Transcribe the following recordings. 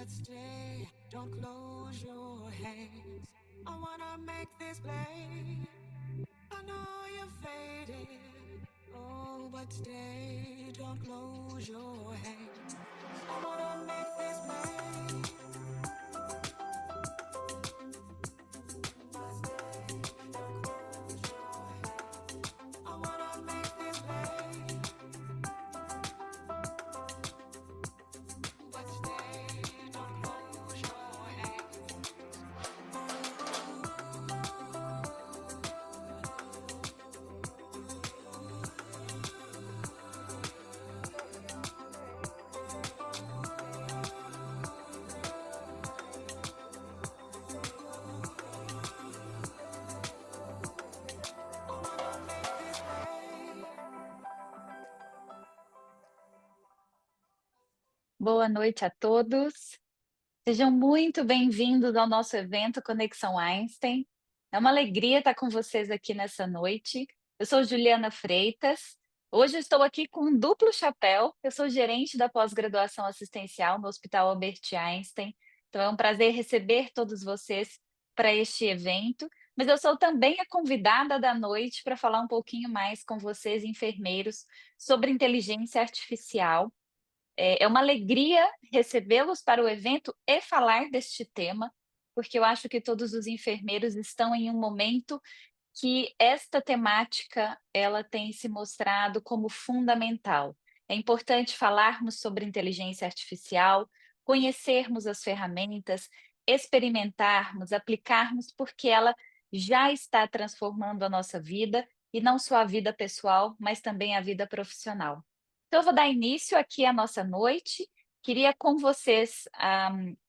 Stay, don't close your hands. I wanna make this play. I know you're faded. Oh, but stay, don't close your hands. I wanna make this play. I wanna make this play. But stay, don't close your hands. Boa noite a todos. Sejam muito bem-vindos ao nosso evento Conexão Einstein. É uma alegria estar com vocês aqui nessa noite. Eu sou Juliana Freitas. Hoje eu estou aqui com um duplo chapéu. Eu sou gerente da pós-graduação assistencial no Hospital Albert Einstein. Então é um prazer receber todos vocês para este evento. Mas eu sou também a convidada da noite para falar um pouquinho mais com vocês, enfermeiros, sobre inteligência artificial. É uma alegria recebê-los para o evento e falar deste tema, porque eu acho que todos os enfermeiros estão em um momento que esta temática ela tem se mostrado como fundamental. É importante falarmos sobre inteligência artificial, conhecermos as ferramentas, experimentarmos, aplicarmos, porque ela já está transformando a nossa vida, e não só a vida pessoal, mas também a vida profissional. Então, eu vou dar início aqui à nossa noite. Queria com vocês,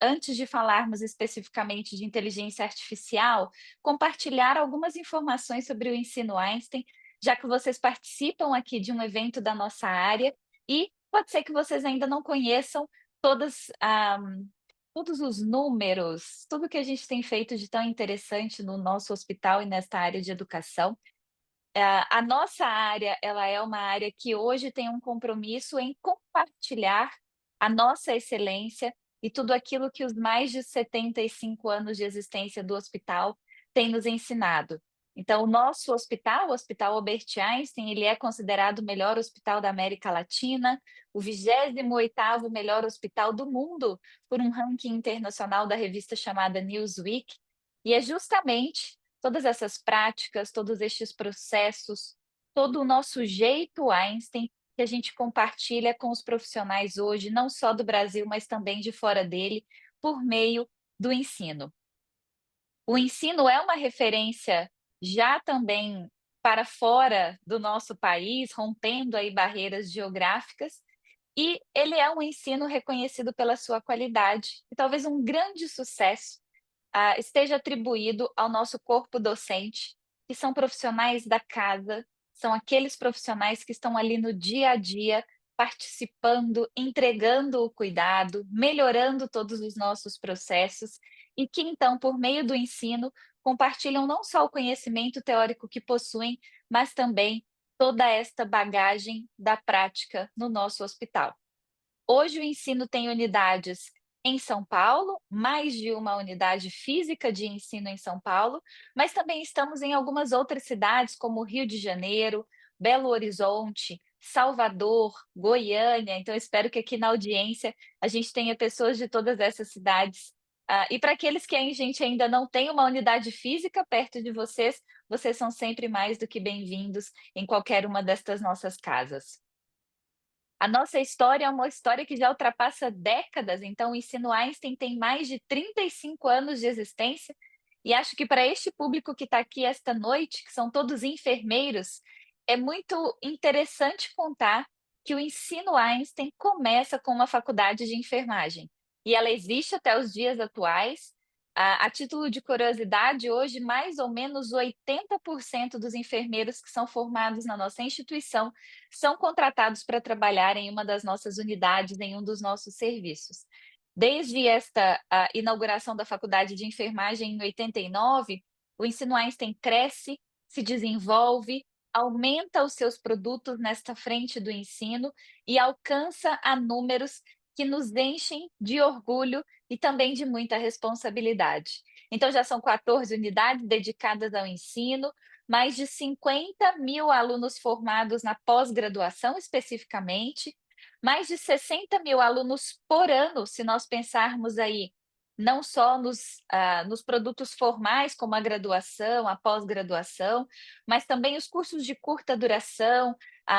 antes de falarmos especificamente de inteligência artificial, compartilhar algumas informações sobre o Ensino Einstein, já que vocês participam aqui de um evento da nossa área e pode ser que vocês ainda não conheçam todas, todos os números, tudo que a gente tem feito de tão interessante no nosso hospital e nesta área de educação. A nossa área, ela é uma área que hoje tem um compromisso em compartilhar a nossa excelência e tudo aquilo que os mais de 75 anos de existência do hospital têm nos ensinado. Então, o nosso hospital, o Hospital Albert Einstein, ele é considerado o melhor hospital da América Latina, o 28º melhor hospital do mundo, por um ranking internacional da revista chamada Newsweek, e é justamente todas essas práticas, todos estes processos, todo o nosso jeito Einstein que a gente compartilha com os profissionais hoje, não só do Brasil, mas também de fora dele, por meio do ensino. O ensino é uma referência já também para fora do nosso país, rompendo aí barreiras geográficas, e ele é um ensino reconhecido pela sua qualidade, e talvez um grande sucesso esteja atribuído ao nosso corpo docente, que são profissionais da casa, são aqueles profissionais que estão ali no dia a dia, participando, entregando o cuidado, melhorando todos os nossos processos, e que então, por meio do ensino, compartilham não só o conhecimento teórico que possuem, mas também toda esta bagagem da prática no nosso hospital. Hoje o ensino tem unidades em São Paulo, mais de uma unidade física de ensino em São Paulo, mas também estamos em algumas outras cidades, como Rio de Janeiro, Belo Horizonte, Salvador, Goiânia. Então, espero que aqui na audiência a gente tenha pessoas de todas essas cidades. E para aqueles que a gente ainda não tem uma unidade física perto de vocês, vocês são sempre mais do que bem-vindos em qualquer uma destas nossas casas. A nossa história é uma história que já ultrapassa décadas, então o Ensino Einstein tem mais de 35 anos de existência, e acho que para este público que está aqui esta noite, que são todos enfermeiros, é muito interessante contar que o Ensino Einstein começa com uma faculdade de enfermagem, e ela existe até os dias atuais. A título de curiosidade, hoje mais ou menos 80% dos enfermeiros que são formados na nossa instituição são contratados para trabalhar em uma das nossas unidades, em um dos nossos serviços. Desde esta a inauguração da Faculdade de Enfermagem em 89, o Ensino Einstein cresce, se desenvolve, aumenta os seus produtos nesta frente do ensino e alcança a números que nos enchem de orgulho e também de muita responsabilidade. Então, já são 14 unidades dedicadas ao ensino, mais de 50.000 alunos formados na pós-graduação, especificamente, mais de 60.000 alunos por ano, se nós pensarmos aí, não só nos produtos formais, como a graduação, a pós-graduação, mas também os cursos de curta duração,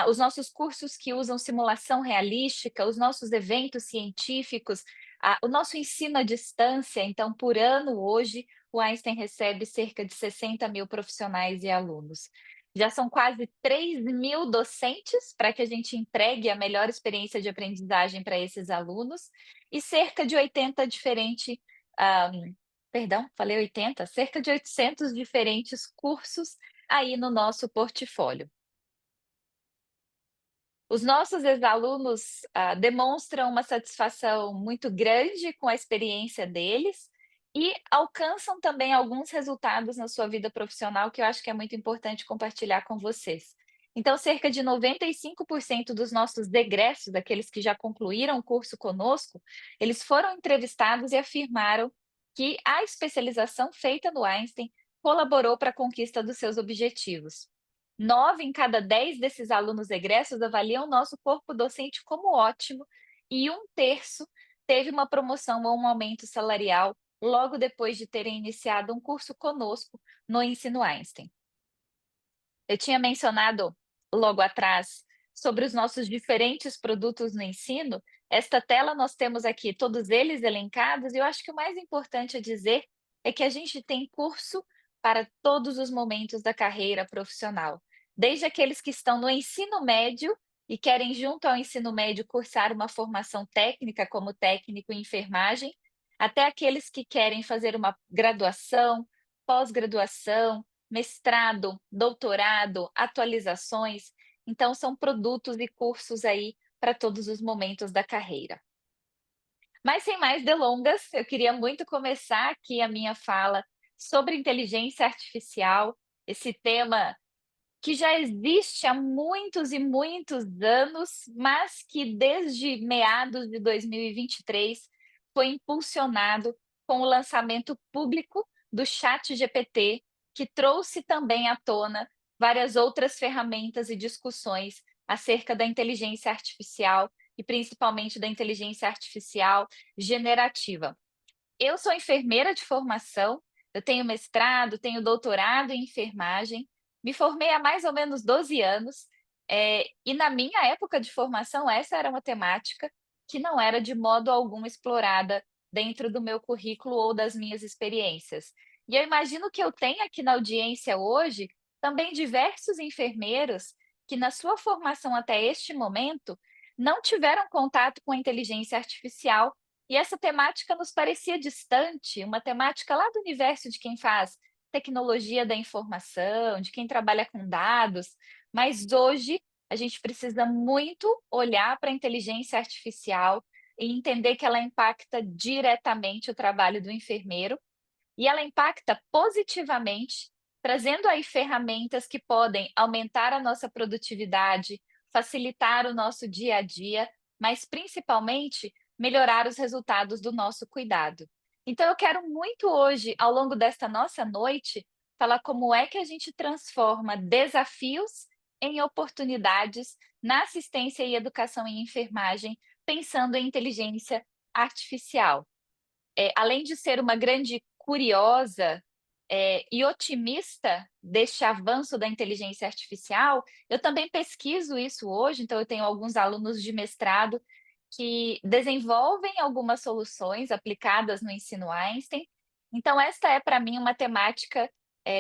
os nossos cursos que usam simulação realística, os nossos eventos científicos, o nosso ensino à distância. Então, por ano, hoje, o Einstein recebe cerca de 60.000 profissionais e alunos. Já são quase 3.000 docentes para que a gente entregue a melhor experiência de aprendizagem para esses alunos e cerca de 80 diferentes, ah, perdão, falei 80, cerca de 800 diferentes cursos aí no nosso portfólio. Os nossos ex-alunos, demonstram uma satisfação muito grande com a experiência deles e alcançam também alguns resultados na sua vida profissional que eu acho que é muito importante compartilhar com vocês. Então, cerca de 95% dos nossos egressos, daqueles que já concluíram o curso conosco, eles foram entrevistados e afirmaram que a especialização feita no Einstein colaborou para a conquista dos seus objetivos. 9 em cada 10 desses alunos egressos avaliam o nosso corpo docente como ótimo, e um terço teve uma promoção ou um aumento salarial logo depois de terem iniciado um curso conosco no Ensino Einstein. Eu tinha mencionado logo atrás sobre os nossos diferentes produtos no ensino. Esta tela nós temos aqui todos eles elencados, e eu acho que o mais importante a dizer é que a gente tem curso para todos os momentos da carreira profissional, desde aqueles que estão no ensino médio e querem, junto ao ensino médio, cursar uma formação técnica como técnico em enfermagem, até aqueles que querem fazer uma graduação, pós-graduação, mestrado, doutorado, atualizações. Então, são produtos e cursos aí para todos os momentos da carreira. Mas sem mais delongas, eu queria muito começar aqui a minha fala sobre inteligência artificial, esse tema que já existe há muitos e muitos anos, mas que desde meados de 2023 foi impulsionado com o lançamento público do ChatGPT, que trouxe também à tona várias outras ferramentas e discussões acerca da inteligência artificial e principalmente da inteligência artificial generativa. Eu sou enfermeira de formação, eu tenho mestrado, tenho doutorado em enfermagem, me formei há mais ou menos 12 anos, e na minha época de formação essa era uma temática que não era de modo algum explorada dentro do meu currículo ou das minhas experiências. E eu imagino que eu tenha aqui na audiência hoje também diversos enfermeiros que na sua formação até este momento não tiveram contato com a inteligência artificial, e essa temática nos parecia distante, uma temática lá do universo de quem faz tecnologia da informação, de quem trabalha com dados, mas hoje a gente precisa muito olhar para a inteligência artificial e entender que ela impacta diretamente o trabalho do enfermeiro, e ela impacta positivamente, trazendo aí ferramentas que podem aumentar a nossa produtividade, facilitar o nosso dia a dia, mas principalmente melhorar os resultados do nosso cuidado. Então, eu quero muito hoje, ao longo desta nossa noite, falar como é que a gente transforma desafios em oportunidades na assistência e educação em enfermagem, pensando em inteligência artificial. Além de ser uma grande curiosa, e otimista deste avanço da inteligência artificial, eu também pesquiso isso hoje, então eu tenho alguns alunos de mestrado que desenvolvem algumas soluções aplicadas no ensino Einstein. Então esta é para mim uma temática,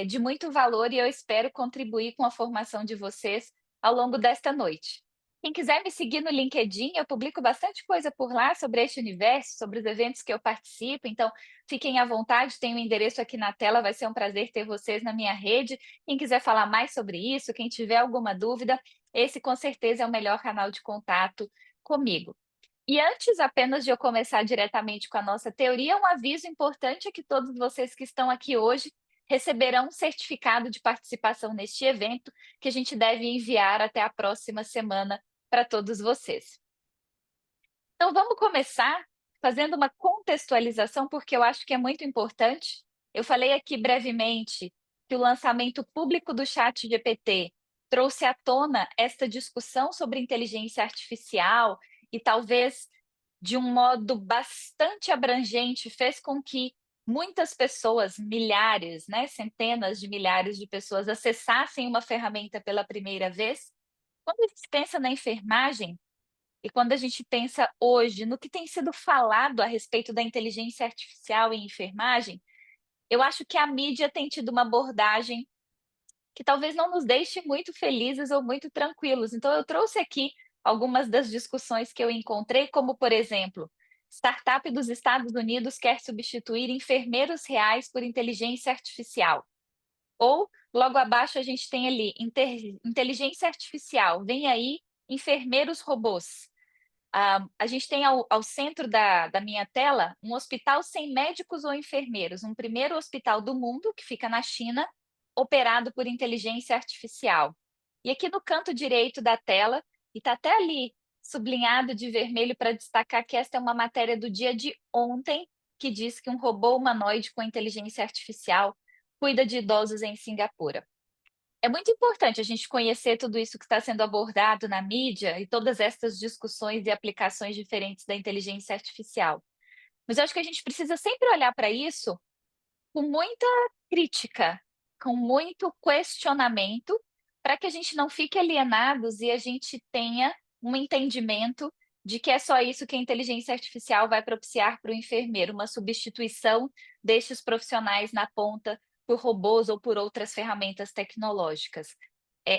de muito valor e eu espero contribuir com a formação de vocês ao longo desta noite. Quem quiser me seguir no LinkedIn, eu publico bastante coisa por lá sobre este universo, sobre os eventos que eu participo, então fiquem à vontade, tem o endereço aqui na tela, vai ser um prazer ter vocês na minha rede. Quem quiser falar mais sobre isso, quem tiver alguma dúvida, esse com certeza é o melhor canal de contato comigo. E antes apenas de eu começar diretamente com a nossa teoria, um aviso importante é que todos vocês que estão aqui hoje receberão um certificado de participação neste evento, que a gente deve enviar até a próxima semana para todos vocês. Então vamos começar fazendo uma contextualização, porque eu acho que é muito importante. Eu falei aqui brevemente que o lançamento público do ChatGPT trouxe à tona esta discussão sobre inteligência artificial e talvez de um modo bastante abrangente fez com que muitas pessoas, milhares, né, centenas de milhares de pessoas acessassem uma ferramenta pela primeira vez. Quando a gente pensa na enfermagem, e quando a gente pensa hoje no que tem sido falado a respeito da inteligência artificial em enfermagem, eu acho que a mídia tem tido uma abordagem que talvez não nos deixe muito felizes ou muito tranquilos. Então, eu trouxe aqui algumas das discussões que eu encontrei, como, por exemplo, startup dos Estados Unidos quer substituir enfermeiros reais por inteligência artificial. Ou, logo abaixo, a gente tem ali inteligência artificial, vem aí enfermeiros robôs. A gente tem ao centro da minha tela um hospital sem médicos ou enfermeiros, um primeiro hospital do mundo, que fica na China, operado por inteligência artificial. E aqui no canto direito da tela, e está até ali sublinhado de vermelho para destacar que esta é uma matéria do dia de ontem, que diz que um robô humanoide com inteligência artificial cuida de idosos em Singapura. É muito importante a gente conhecer tudo isso que está sendo abordado na mídia e todas essas discussões e aplicações diferentes da inteligência artificial. Mas eu acho que a gente precisa sempre olhar para isso com muita crítica, com muito questionamento, para que a gente não fique alienados e a gente tenha um entendimento de que é só isso que a inteligência artificial vai propiciar para o enfermeiro, uma substituição destes profissionais na ponta por robôs ou por outras ferramentas tecnológicas.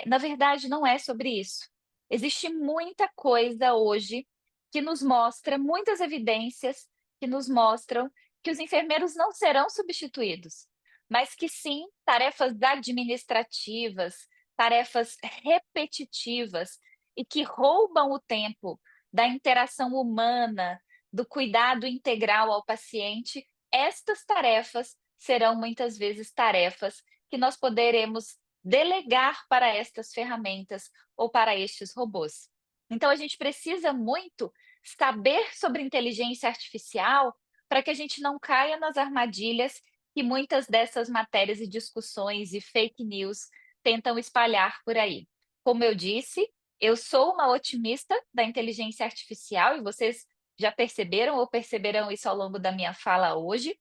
Na verdade, não é sobre isso. Existe muita coisa hoje que nos mostra, muitas evidências que nos mostram que os enfermeiros não serão substituídos, mas que sim, tarefas administrativas, tarefas repetitivas e que roubam o tempo da interação humana, do cuidado integral ao paciente, estas tarefas serão muitas vezes tarefas que nós poderemos delegar para estas ferramentas ou para estes robôs. Então a gente precisa muito saber sobre inteligência artificial para que a gente não caia nas armadilhas que muitas dessas matérias e discussões e fake news tentam espalhar por aí. Como eu disse, eu sou uma otimista da inteligência artificial e vocês já perceberam ou perceberão isso ao longo da minha fala hoje,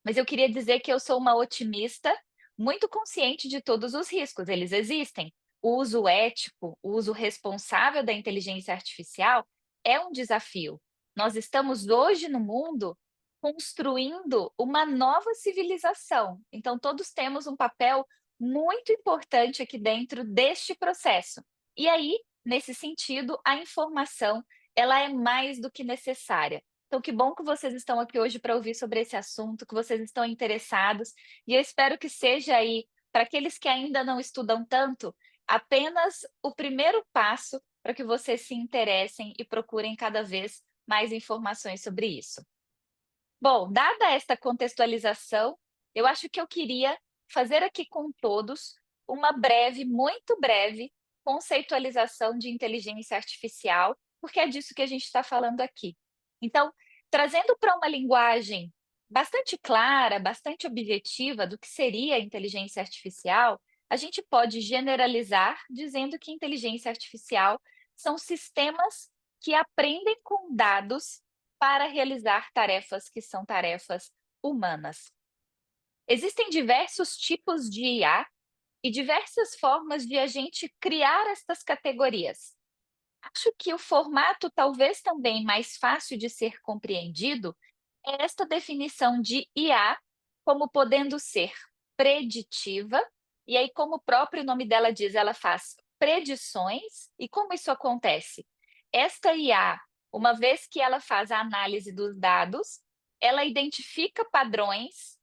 mas eu queria dizer que eu sou uma otimista muito consciente de todos os riscos, eles existem. O uso ético, o uso responsável da inteligência artificial é um desafio. Nós estamos hoje no mundo construindo uma nova civilização, então todos temos um papel muito importante aqui dentro deste processo. E aí, nesse sentido, a informação, ela é mais do que necessária. Então, que bom que vocês estão aqui hoje para ouvir sobre esse assunto, que vocês estão interessados, e eu espero que seja aí, para aqueles que ainda não estudam tanto, apenas o primeiro passo para que vocês se interessem e procurem cada vez mais informações sobre isso. Bom, dada esta contextualização, eu acho que eu queria fazer aqui com todos uma breve, muito breve, conceitualização de inteligência artificial, porque é disso que a gente está falando aqui. Então, trazendo para uma linguagem bastante clara, bastante objetiva do que seria a inteligência artificial, a gente pode generalizar dizendo que inteligência artificial são sistemas que aprendem com dados para realizar tarefas que são tarefas humanas. Existem diversos tipos de IA e diversas formas de a gente criar estas categorias. Acho que o formato talvez também mais fácil de ser compreendido é esta definição de IA como podendo ser preditiva, e aí, como o próprio nome dela diz, ela faz predições. E como isso acontece? Esta IA, uma vez que ela faz a análise dos dados, ela identifica padrões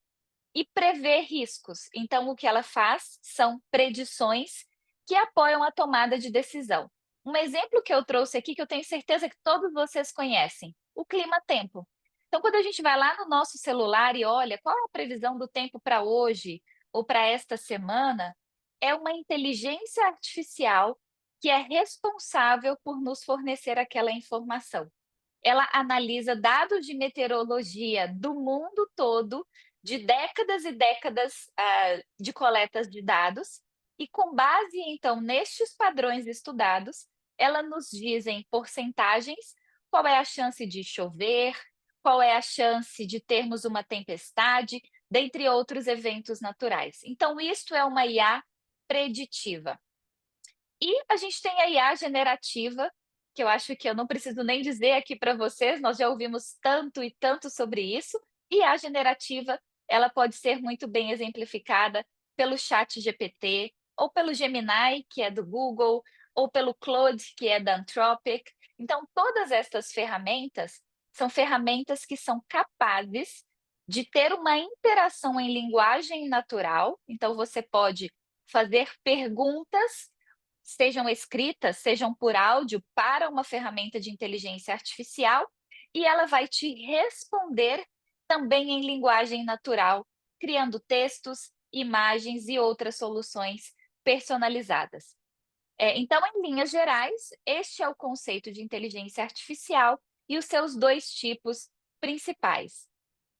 e prevê riscos. Então, o que ela faz são predições que apoiam a tomada de decisão. Um exemplo que eu trouxe aqui, que eu tenho certeza que todos vocês conhecem, o clima-tempo. Então, quando a gente vai lá no nosso celular e olha qual é a previsão do tempo para hoje ou para esta semana, é uma inteligência artificial que é responsável por nos fornecer aquela informação. Ela analisa dados de meteorologia do mundo todo, de décadas e décadas de coletas de dados, e com base, então, nestes padrões estudados, ela nos diz em porcentagens qual é a chance de chover, qual é a chance de termos uma tempestade, dentre outros eventos naturais. Então, isto é uma IA preditiva. E a gente tem a IA generativa, que eu acho que eu não preciso nem dizer aqui para vocês, nós já ouvimos tanto e tanto sobre isso. E a generativa, ela pode ser muito bem exemplificada pelo Chat GPT, ou pelo Gemini, que é do Google, ou pelo Claude, que é da Anthropic. Então, todas estas ferramentas são ferramentas que são capazes de ter uma interação em linguagem natural. Então, você pode fazer perguntas, sejam escritas, sejam por áudio, para uma ferramenta de inteligência artificial, e ela vai te responder também em linguagem natural, criando textos, imagens e outras soluções personalizadas. Então, em linhas gerais, este é o conceito de inteligência artificial e os seus dois tipos principais.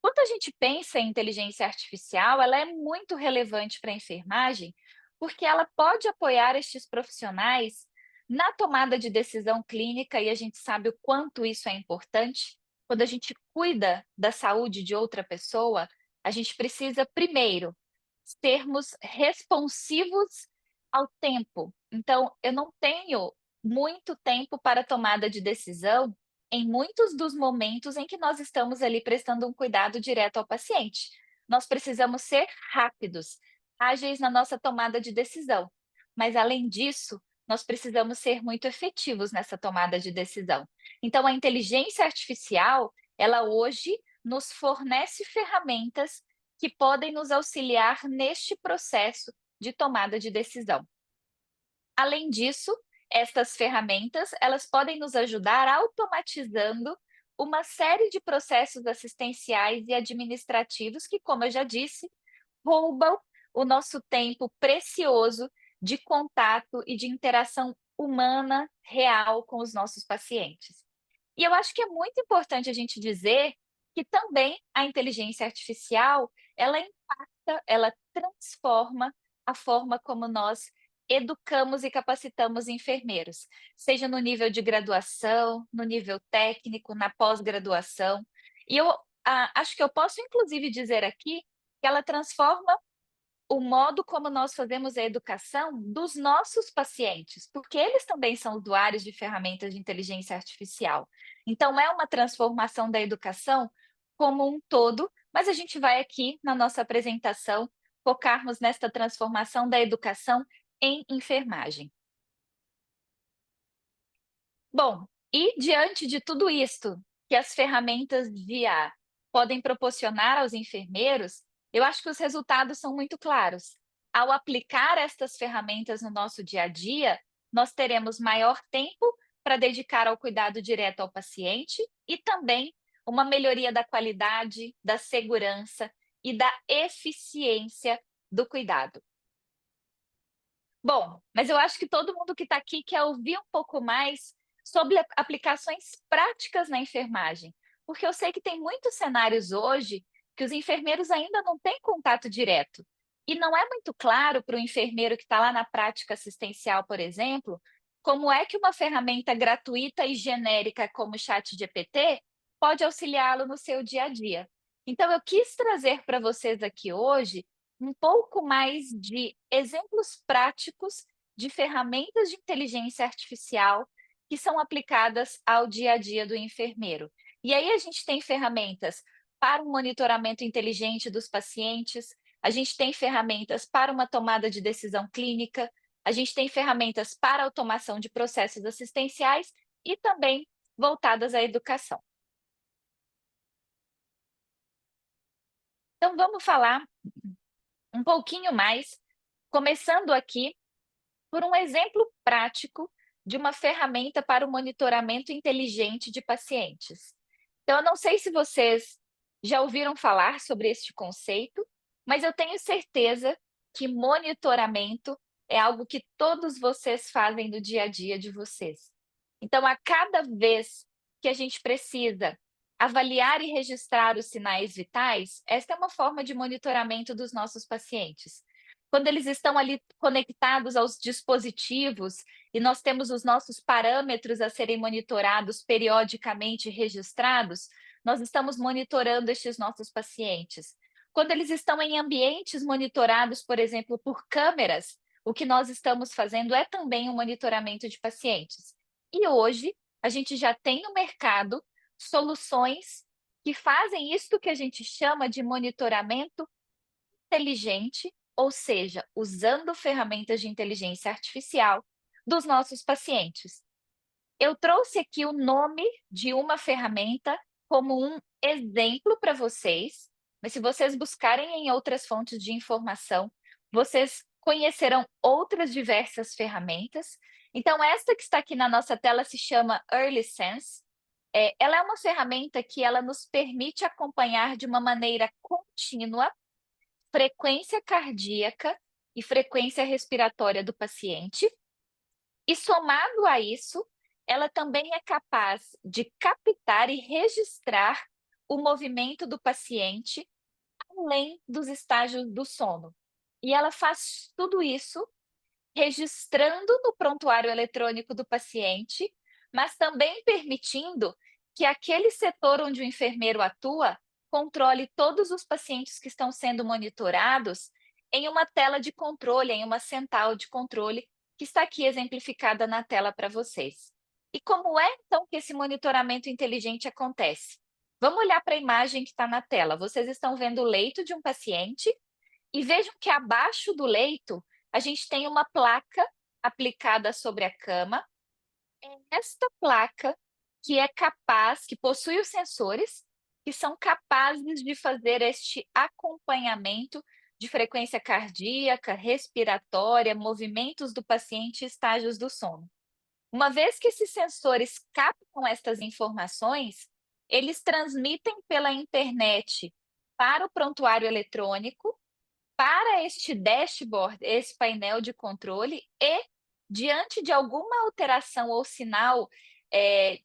Quando a gente pensa em inteligência artificial, ela é muito relevante para a enfermagem, porque ela pode apoiar estes profissionais na tomada de decisão clínica, e a gente sabe o quanto isso é importante. Quando a gente cuida da saúde de outra pessoa, a gente precisa, primeiro, sermos responsivos ao tempo. Então, eu não tenho muito tempo para tomada de decisão em muitos dos momentos em que nós estamos ali prestando um cuidado direto ao paciente. Nós precisamos ser rápidos, ágeis na nossa tomada de decisão. Mas, além disso, nós precisamos ser muito efetivos nessa tomada de decisão. Então, a inteligência artificial, ela hoje nos fornece ferramentas que podem nos auxiliar neste processo de tomada de decisão. Além disso, estas ferramentas, elas podem nos ajudar automatizando uma série de processos assistenciais e administrativos que, como eu já disse, roubam o nosso tempo precioso de contato e de interação humana real com os nossos pacientes. E eu acho que é muito importante a gente dizer que também a inteligência artificial, ela impacta, ela transforma a forma como nós educamos e capacitamos enfermeiros, seja no nível de graduação, no nível técnico, na pós-graduação. E eu acho que eu posso inclusive dizer aqui que ela transforma o modo como nós fazemos a educação dos nossos pacientes, porque eles também são usuários de ferramentas de inteligência artificial. Então, é uma transformação da educação como um todo, mas a gente vai aqui, na nossa apresentação, focarmos nesta transformação da educação em enfermagem. Bom, e diante de tudo isto que as ferramentas de IA podem proporcionar aos enfermeiros, eu acho que os resultados são muito claros. Ao aplicar estas ferramentas no nosso dia a dia, nós teremos maior tempo para dedicar ao cuidado direto ao paciente e também uma melhoria da qualidade, da segurança e da eficiência do cuidado. Bom, mas eu acho que todo mundo que está aqui quer ouvir um pouco mais sobre aplicações práticas na enfermagem. porque eu sei que tem muitos cenários hoje que os enfermeiros ainda não têm contato direto. E não é muito claro para o enfermeiro que está lá na prática assistencial, por exemplo, como é que uma ferramenta gratuita e genérica como o ChatGPT pode auxiliá-lo no seu dia a dia. Então, eu quis trazer para vocês aqui hoje um pouco mais de exemplos práticos de ferramentas de inteligência artificial que são aplicadas ao dia a dia do enfermeiro. E aí a gente tem ferramentas para o monitoramento inteligente dos pacientes, a gente tem ferramentas para uma tomada de decisão clínica, a gente tem ferramentas para automação de processos assistenciais e também voltadas à educação. Então vamos falar um pouquinho mais, começando aqui por um exemplo prático de uma ferramenta para o monitoramento inteligente de pacientes. Então, eu não sei se vocês já ouviram falar sobre este conceito, mas eu tenho certeza que monitoramento é algo que todos vocês fazem no dia a dia de vocês. Então, a cada vez que a gente precisa avaliar e registrar os sinais vitais, esta é uma forma de monitoramento dos nossos pacientes. Quando eles estão ali conectados aos dispositivos e nós temos os nossos parâmetros a serem monitorados periodicamente e registrados, nós estamos monitorando estes nossos pacientes. Quando eles estão em ambientes monitorados, por exemplo, por câmeras, o que nós estamos fazendo é também um monitoramento de pacientes. E hoje, a gente já tem no mercado soluções que fazem isso que a gente chama de monitoramento inteligente, ou seja, usando ferramentas de inteligência artificial dos nossos pacientes. Eu trouxe aqui o nome de uma ferramenta como um exemplo para vocês, mas se vocês buscarem em outras fontes de informação, vocês conhecerão outras diversas ferramentas. Então, esta que está aqui na nossa tela se chama Early Sense. Ela é uma ferramenta que ela nos permite acompanhar de uma maneira contínua frequência cardíaca e frequência respiratória do paciente, e somado a isso, ela também é capaz de captar e registrar o movimento do paciente além dos estágios do sono. E ela faz tudo isso registrando no prontuário eletrônico do paciente, mas também permitindo que aquele setor onde o enfermeiro atua controle todos os pacientes que estão sendo monitorados em uma tela de controle, em uma central de controle, que está aqui exemplificada na tela para vocês. E como é então que esse monitoramento inteligente acontece? Vamos olhar para a imagem que está na tela. Vocês estão vendo o leito de um paciente e vejam que abaixo do leito a gente tem uma placa aplicada sobre a cama. É esta placa que é capaz, que possui os sensores que são capazes de fazer este acompanhamento de frequência cardíaca, respiratória, movimentos do paciente e estágios do sono. Uma vez que esses sensores captam estas informações, eles transmitem pela internet para o prontuário eletrônico, para este dashboard, esse painel de controle, e diante de alguma alteração ou sinal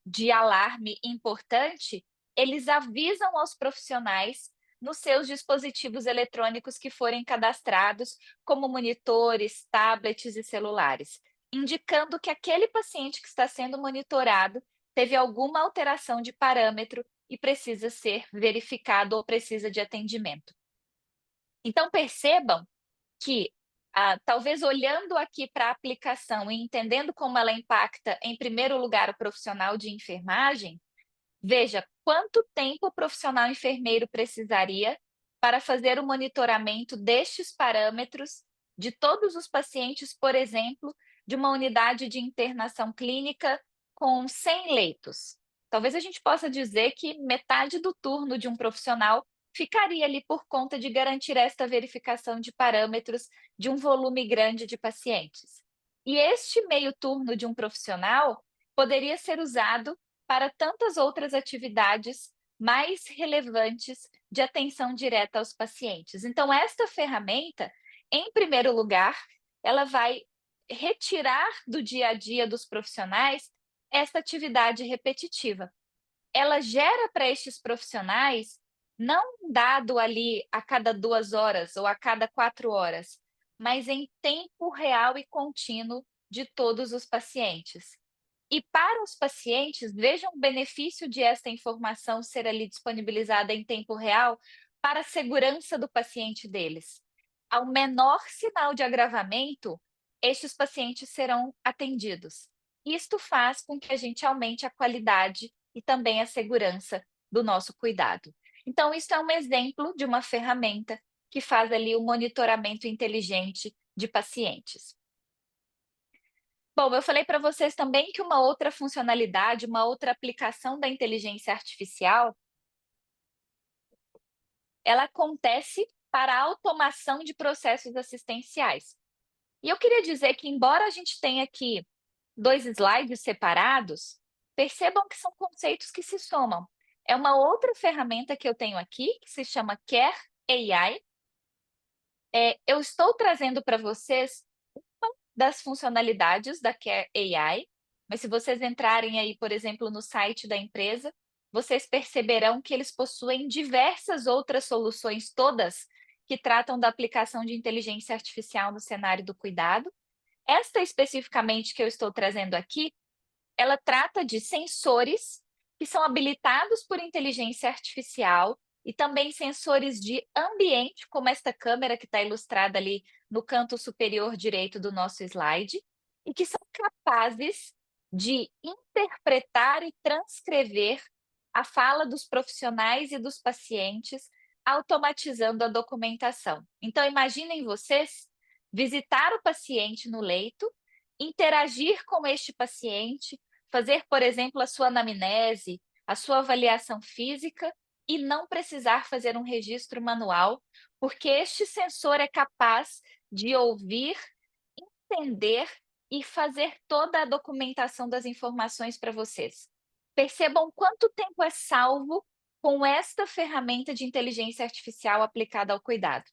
de alarme importante, eles avisam aos profissionais nos seus dispositivos eletrônicos que forem cadastrados, como monitores, tablets e celulares, indicando que aquele paciente que está sendo monitorado teve alguma alteração de parâmetro e precisa ser verificado ou precisa de atendimento. Então, percebam que, talvez olhando aqui para a aplicação e entendendo como ela impacta, em primeiro lugar, o profissional de enfermagem, veja quanto tempo o profissional enfermeiro precisaria para fazer o monitoramento destes parâmetros de todos os pacientes, por exemplo, de uma unidade de internação clínica com 100 leitos. Talvez a gente possa dizer que metade do turno de um profissional ficaria ali por conta de garantir esta verificação de parâmetros de um volume grande de pacientes. E este meio turno de um profissional poderia ser usado para tantas outras atividades mais relevantes de atenção direta aos pacientes. Então, esta ferramenta, em primeiro lugar, ela vai retirar do dia a dia dos profissionais essa atividade repetitiva. ela gera para estes profissionais não um dado ali a cada 2 horas ou a cada 4 horas, mas em tempo real e contínuo de todos os pacientes. E para os pacientes, vejam o benefício de esta informação ser ali disponibilizada em tempo real para a segurança do paciente deles. Ao menor sinal de agravamento, estes pacientes serão atendidos. Isto faz com que a gente aumente a qualidade e também a segurança do nosso cuidado. Então, isso é um exemplo de uma ferramenta que faz ali o monitoramento inteligente de pacientes. Bom, eu falei para vocês também que uma outra funcionalidade, uma outra aplicação da inteligência artificial, ela acontece para a automação de processos assistenciais. E eu queria dizer que, embora a gente tenha aqui 2 slides separados, percebam que são conceitos que se somam. É uma outra ferramenta que eu tenho aqui, que se chama Care AI. Eu estou trazendo para vocês das funcionalidades da Care AI, mas se vocês entrarem aí, por exemplo, no site da empresa, vocês perceberão que eles possuem diversas outras soluções, todas que tratam da aplicação de inteligência artificial no cenário do cuidado. Esta especificamente que eu estou trazendo aqui, ela trata de sensores que são habilitados por inteligência artificial e também sensores de ambiente, como esta câmera que está ilustrada ali no canto superior direito do nosso slide, e que são capazes de interpretar e transcrever a fala dos profissionais e dos pacientes, automatizando a documentação. Então, imaginem vocês visitar o paciente no leito, interagir com este paciente, fazer, por exemplo, a sua anamnese, a sua avaliação física e não precisar fazer um registro manual, porque este sensor é capaz de ouvir, entender e fazer toda a documentação das informações para vocês. Percebam quanto tempo é salvo com esta ferramenta de inteligência artificial aplicada ao cuidado.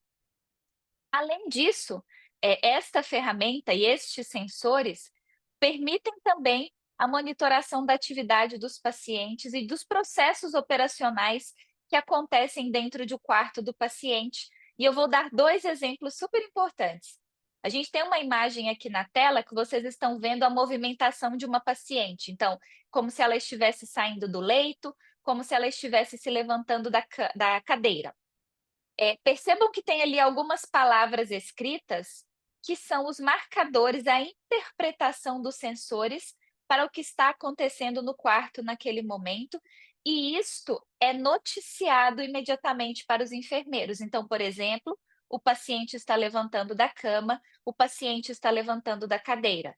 Além disso, esta ferramenta e estes sensores permitem também a monitoração da atividade dos pacientes e dos processos operacionais que acontecem dentro de um quarto do paciente. E eu vou dar 2 exemplos super importantes. A gente tem uma imagem aqui na tela que vocês estão vendo a movimentação de uma paciente. Então, como se ela estivesse saindo do leito, como se ela estivesse se levantando da cadeira. Percebam que tem ali algumas palavras escritas que são os marcadores, a interpretação dos sensores para o que está acontecendo no quarto naquele momento, e isto é noticiado imediatamente para os enfermeiros. Então, por exemplo, o paciente está levantando da cama, o paciente está levantando da cadeira.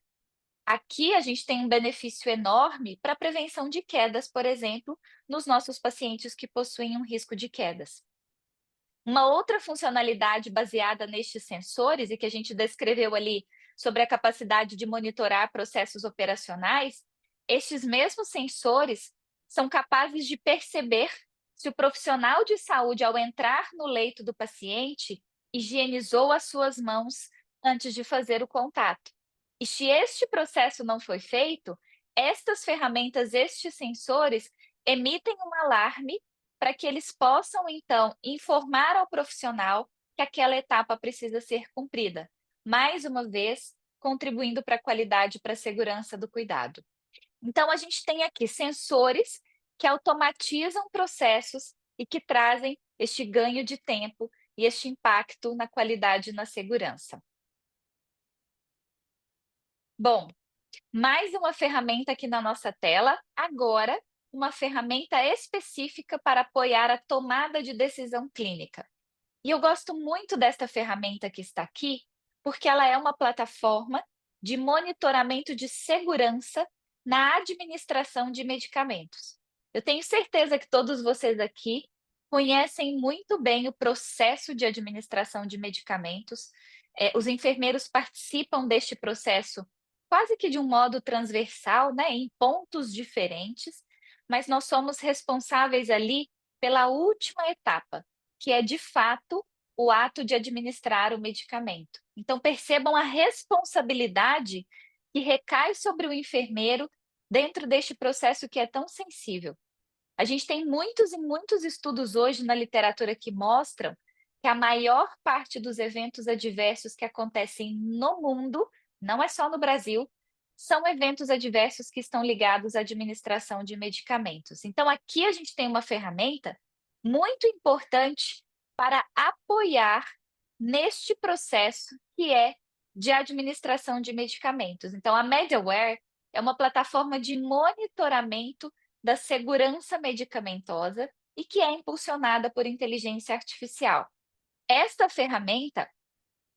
Aqui a gente tem um benefício enorme para a prevenção de quedas, por exemplo, nos nossos pacientes que possuem um risco de quedas. Uma outra funcionalidade baseada nestes sensores e que a gente descreveu ali sobre a capacidade de monitorar processos operacionais, estes mesmos sensores são capazes de perceber se o profissional de saúde, ao entrar no leito do paciente, higienizou as suas mãos antes de fazer o contato. E se este processo não foi feito, estas ferramentas, estes sensores, emitem um alarme para que eles possam, então, informar ao profissional que aquela etapa precisa ser cumprida. Mais uma vez, contribuindo para a qualidade e para a segurança do cuidado. Então, a gente tem aqui sensores que automatizam processos e que trazem este ganho de tempo e este impacto na qualidade e na segurança. Bom, mais uma ferramenta aqui na nossa tela, agora uma ferramenta específica para apoiar a tomada de decisão clínica. E eu gosto muito desta ferramenta que está aqui, porque ela é uma plataforma de monitoramento de segurança na administração de medicamentos. Eu tenho certeza que todos vocês aqui conhecem muito bem o processo de administração de medicamentos. Os enfermeiros participam deste processo quase que de um modo transversal, né, em pontos diferentes, mas nós somos responsáveis ali pela última etapa, que é de fato o ato de administrar o medicamento. Então, percebam a responsabilidade que recai sobre o enfermeiro dentro deste processo que é tão sensível. A gente tem muitos e muitos estudos hoje na literatura que mostram que a maior parte dos eventos adversos que acontecem no mundo, não é só no Brasil, são eventos adversos que estão ligados à administração de medicamentos. Então, aqui a gente tem uma ferramenta muito importante para apoiar neste processo que é de administração de medicamentos. Então, a MediAware é uma plataforma de monitoramento da segurança medicamentosa e que é impulsionada por inteligência artificial. Esta ferramenta,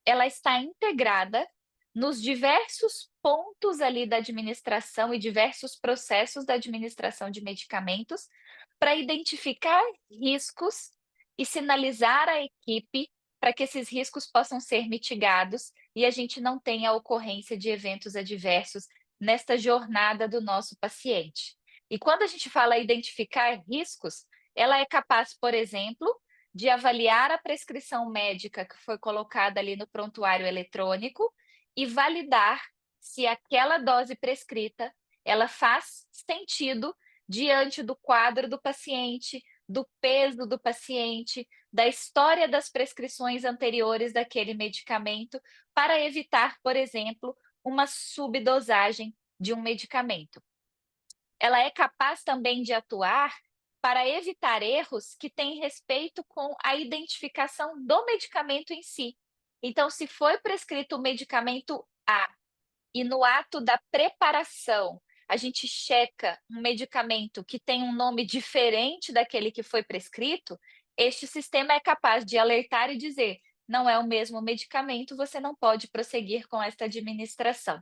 ela está integrada nos diversos pontos ali da administração e diversos processos da administração de medicamentos para identificar riscos e sinalizar à equipe para que esses riscos possam ser mitigados e a gente não tenha a ocorrência de eventos adversos nesta jornada do nosso paciente. E quando a gente fala identificar riscos, ela é capaz, por exemplo, de avaliar a prescrição médica que foi colocada ali no prontuário eletrônico e validar se aquela dose prescrita, ela faz sentido diante do quadro do paciente, do peso do paciente, da história das prescrições anteriores daquele medicamento, para evitar, por exemplo, uma subdosagem de um medicamento. Ela é capaz também de atuar para evitar erros que têm respeito com a identificação do medicamento em si. Então, se foi prescrito o medicamento A e no ato da preparação a gente checa um medicamento que tem um nome diferente daquele que foi prescrito, este sistema é capaz de alertar e dizer: não é o mesmo medicamento, você não pode prosseguir com esta administração.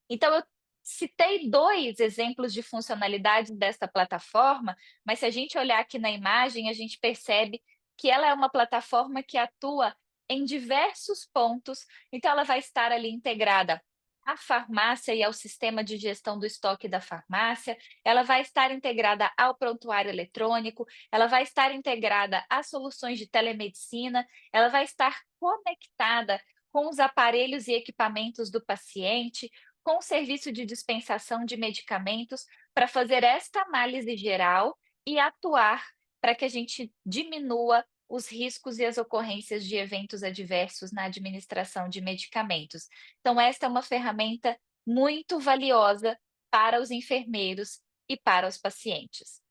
Então, eu citei 2 exemplos de funcionalidades desta plataforma, mas se a gente olhar aqui na imagem, a gente percebe que ela é uma plataforma que atua em diversos pontos, então ela vai estar ali integrada à farmácia e ao sistema de gestão do estoque da farmácia, ela vai estar integrada ao prontuário eletrônico, ela vai estar integrada às soluções de telemedicina, ela vai estar conectada com os aparelhos e equipamentos do paciente, com o serviço de dispensação de medicamentos, para fazer esta análise geral e atuar para que a gente diminua os riscos e as ocorrências de eventos adversos na administração de medicamentos. Então, esta é uma ferramenta muito valiosa para os enfermeiros e para os pacientes.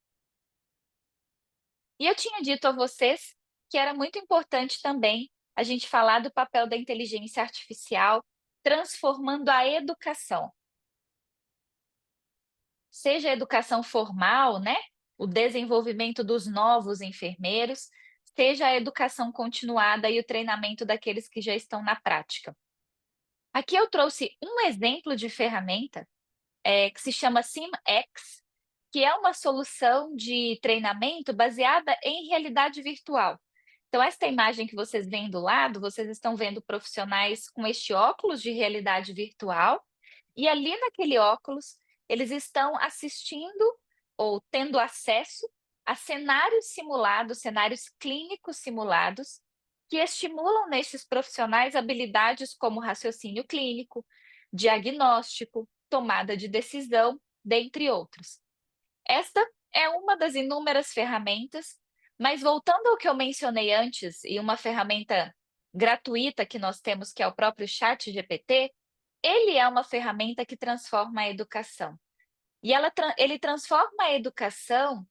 E eu tinha dito a vocês que era muito importante também a gente falar do papel da inteligência artificial transformando a educação. Seja a educação formal, né, o desenvolvimento dos novos enfermeiros, seja a educação continuada e o treinamento daqueles que já estão na prática. Aqui eu trouxe um exemplo de ferramenta, que se chama SimX, que é uma solução de treinamento baseada em realidade virtual. Então, esta imagem que vocês veem do lado, vocês estão vendo profissionais com este óculos de realidade virtual, e ali naquele óculos, eles estão assistindo ou tendo acesso a cenários simulados, cenários clínicos simulados, que estimulam nesses profissionais habilidades como raciocínio clínico, diagnóstico, tomada de decisão, dentre outros. Esta é uma das inúmeras ferramentas, mas voltando ao que eu mencionei antes, e uma ferramenta gratuita que nós temos, que é o próprio ChatGPT, ele é uma ferramenta que transforma a educação. E ele transforma a educação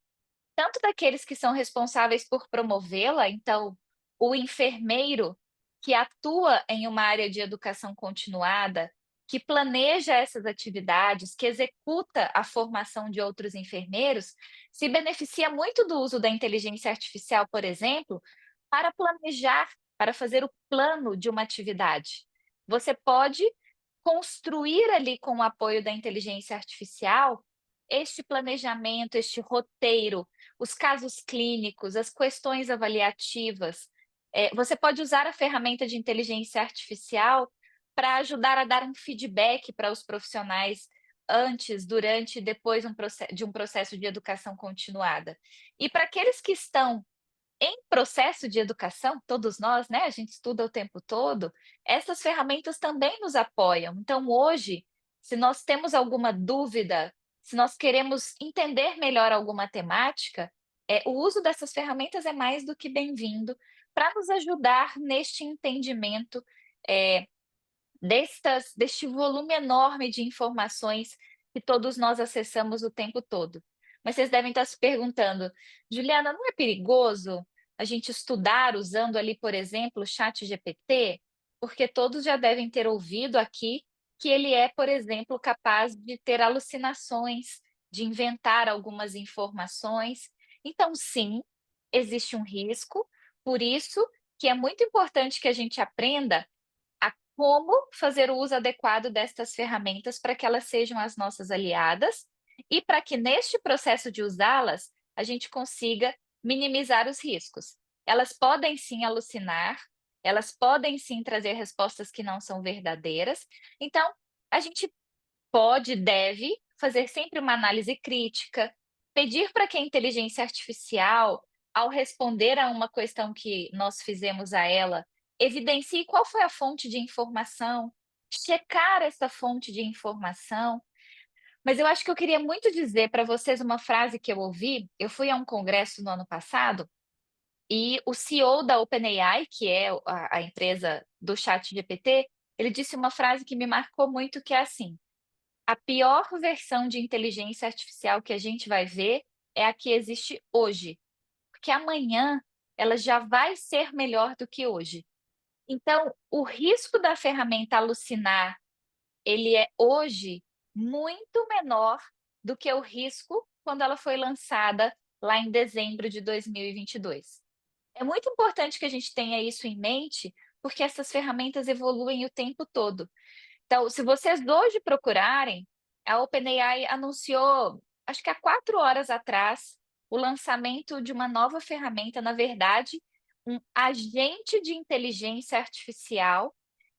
tanto daqueles que são responsáveis por promovê-la, então, o enfermeiro que atua em uma área de educação continuada, que planeja essas atividades, que executa a formação de outros enfermeiros, se beneficia muito do uso da inteligência artificial, por exemplo, para planejar, para fazer o plano de uma atividade. Você pode construir ali com o apoio da inteligência artificial este planejamento, este roteiro, os casos clínicos, as questões avaliativas. Você pode usar a ferramenta de inteligência artificial para ajudar a dar um feedback para os profissionais antes, durante e depois de um processo de educação continuada. E para aqueles que estão em processo de educação, todos nós, né, a gente estuda o tempo todo, essas ferramentas também nos apoiam. Então, hoje, se nós temos alguma dúvida, se nós queremos entender melhor alguma temática, O uso dessas ferramentas é mais do que bem-vindo para nos ajudar neste entendimento, eh, deste volume enorme de informações que todos nós acessamos o tempo todo. Mas vocês devem estar se perguntando: "Juliana, não é perigoso a gente estudar usando ali, por exemplo, o ChatGPT?" Porque todos já devem ter ouvido aqui que ele é, por exemplo, capaz de ter alucinações, de inventar algumas informações. Então sim, existe um risco, por isso que é muito importante que a gente aprenda a como fazer o uso adequado destas ferramentas para que elas sejam as nossas aliadas e para que neste processo de usá-las, a gente consiga minimizar os riscos. Elas podem sim alucinar, elas podem sim trazer respostas que não são verdadeiras, então a gente pode, deve fazer sempre uma análise crítica, pedir para que a inteligência artificial, ao responder a uma questão que nós fizemos a ela, evidencie qual foi a fonte de informação, checar essa fonte de informação. Mas eu acho que eu queria muito dizer para vocês uma frase que eu ouvi. Eu fui a um congresso no ano passado e o CEO da OpenAI, que é a empresa do ChatGPT, ele disse uma frase que me marcou muito, que é assim: a pior versão de inteligência artificial que a gente vai ver é a que existe hoje, porque amanhã ela já vai ser melhor do que hoje. Então, o risco da ferramenta alucinar, ele é hoje muito menor do que o risco quando ela foi lançada lá em dezembro de 2022. É muito importante que a gente tenha isso em mente, porque essas ferramentas evoluem o tempo todo. Então, se vocês hoje procurarem, a OpenAI anunciou, acho que há 4 horas atrás, o lançamento de uma nova ferramenta, na verdade, um agente de inteligência artificial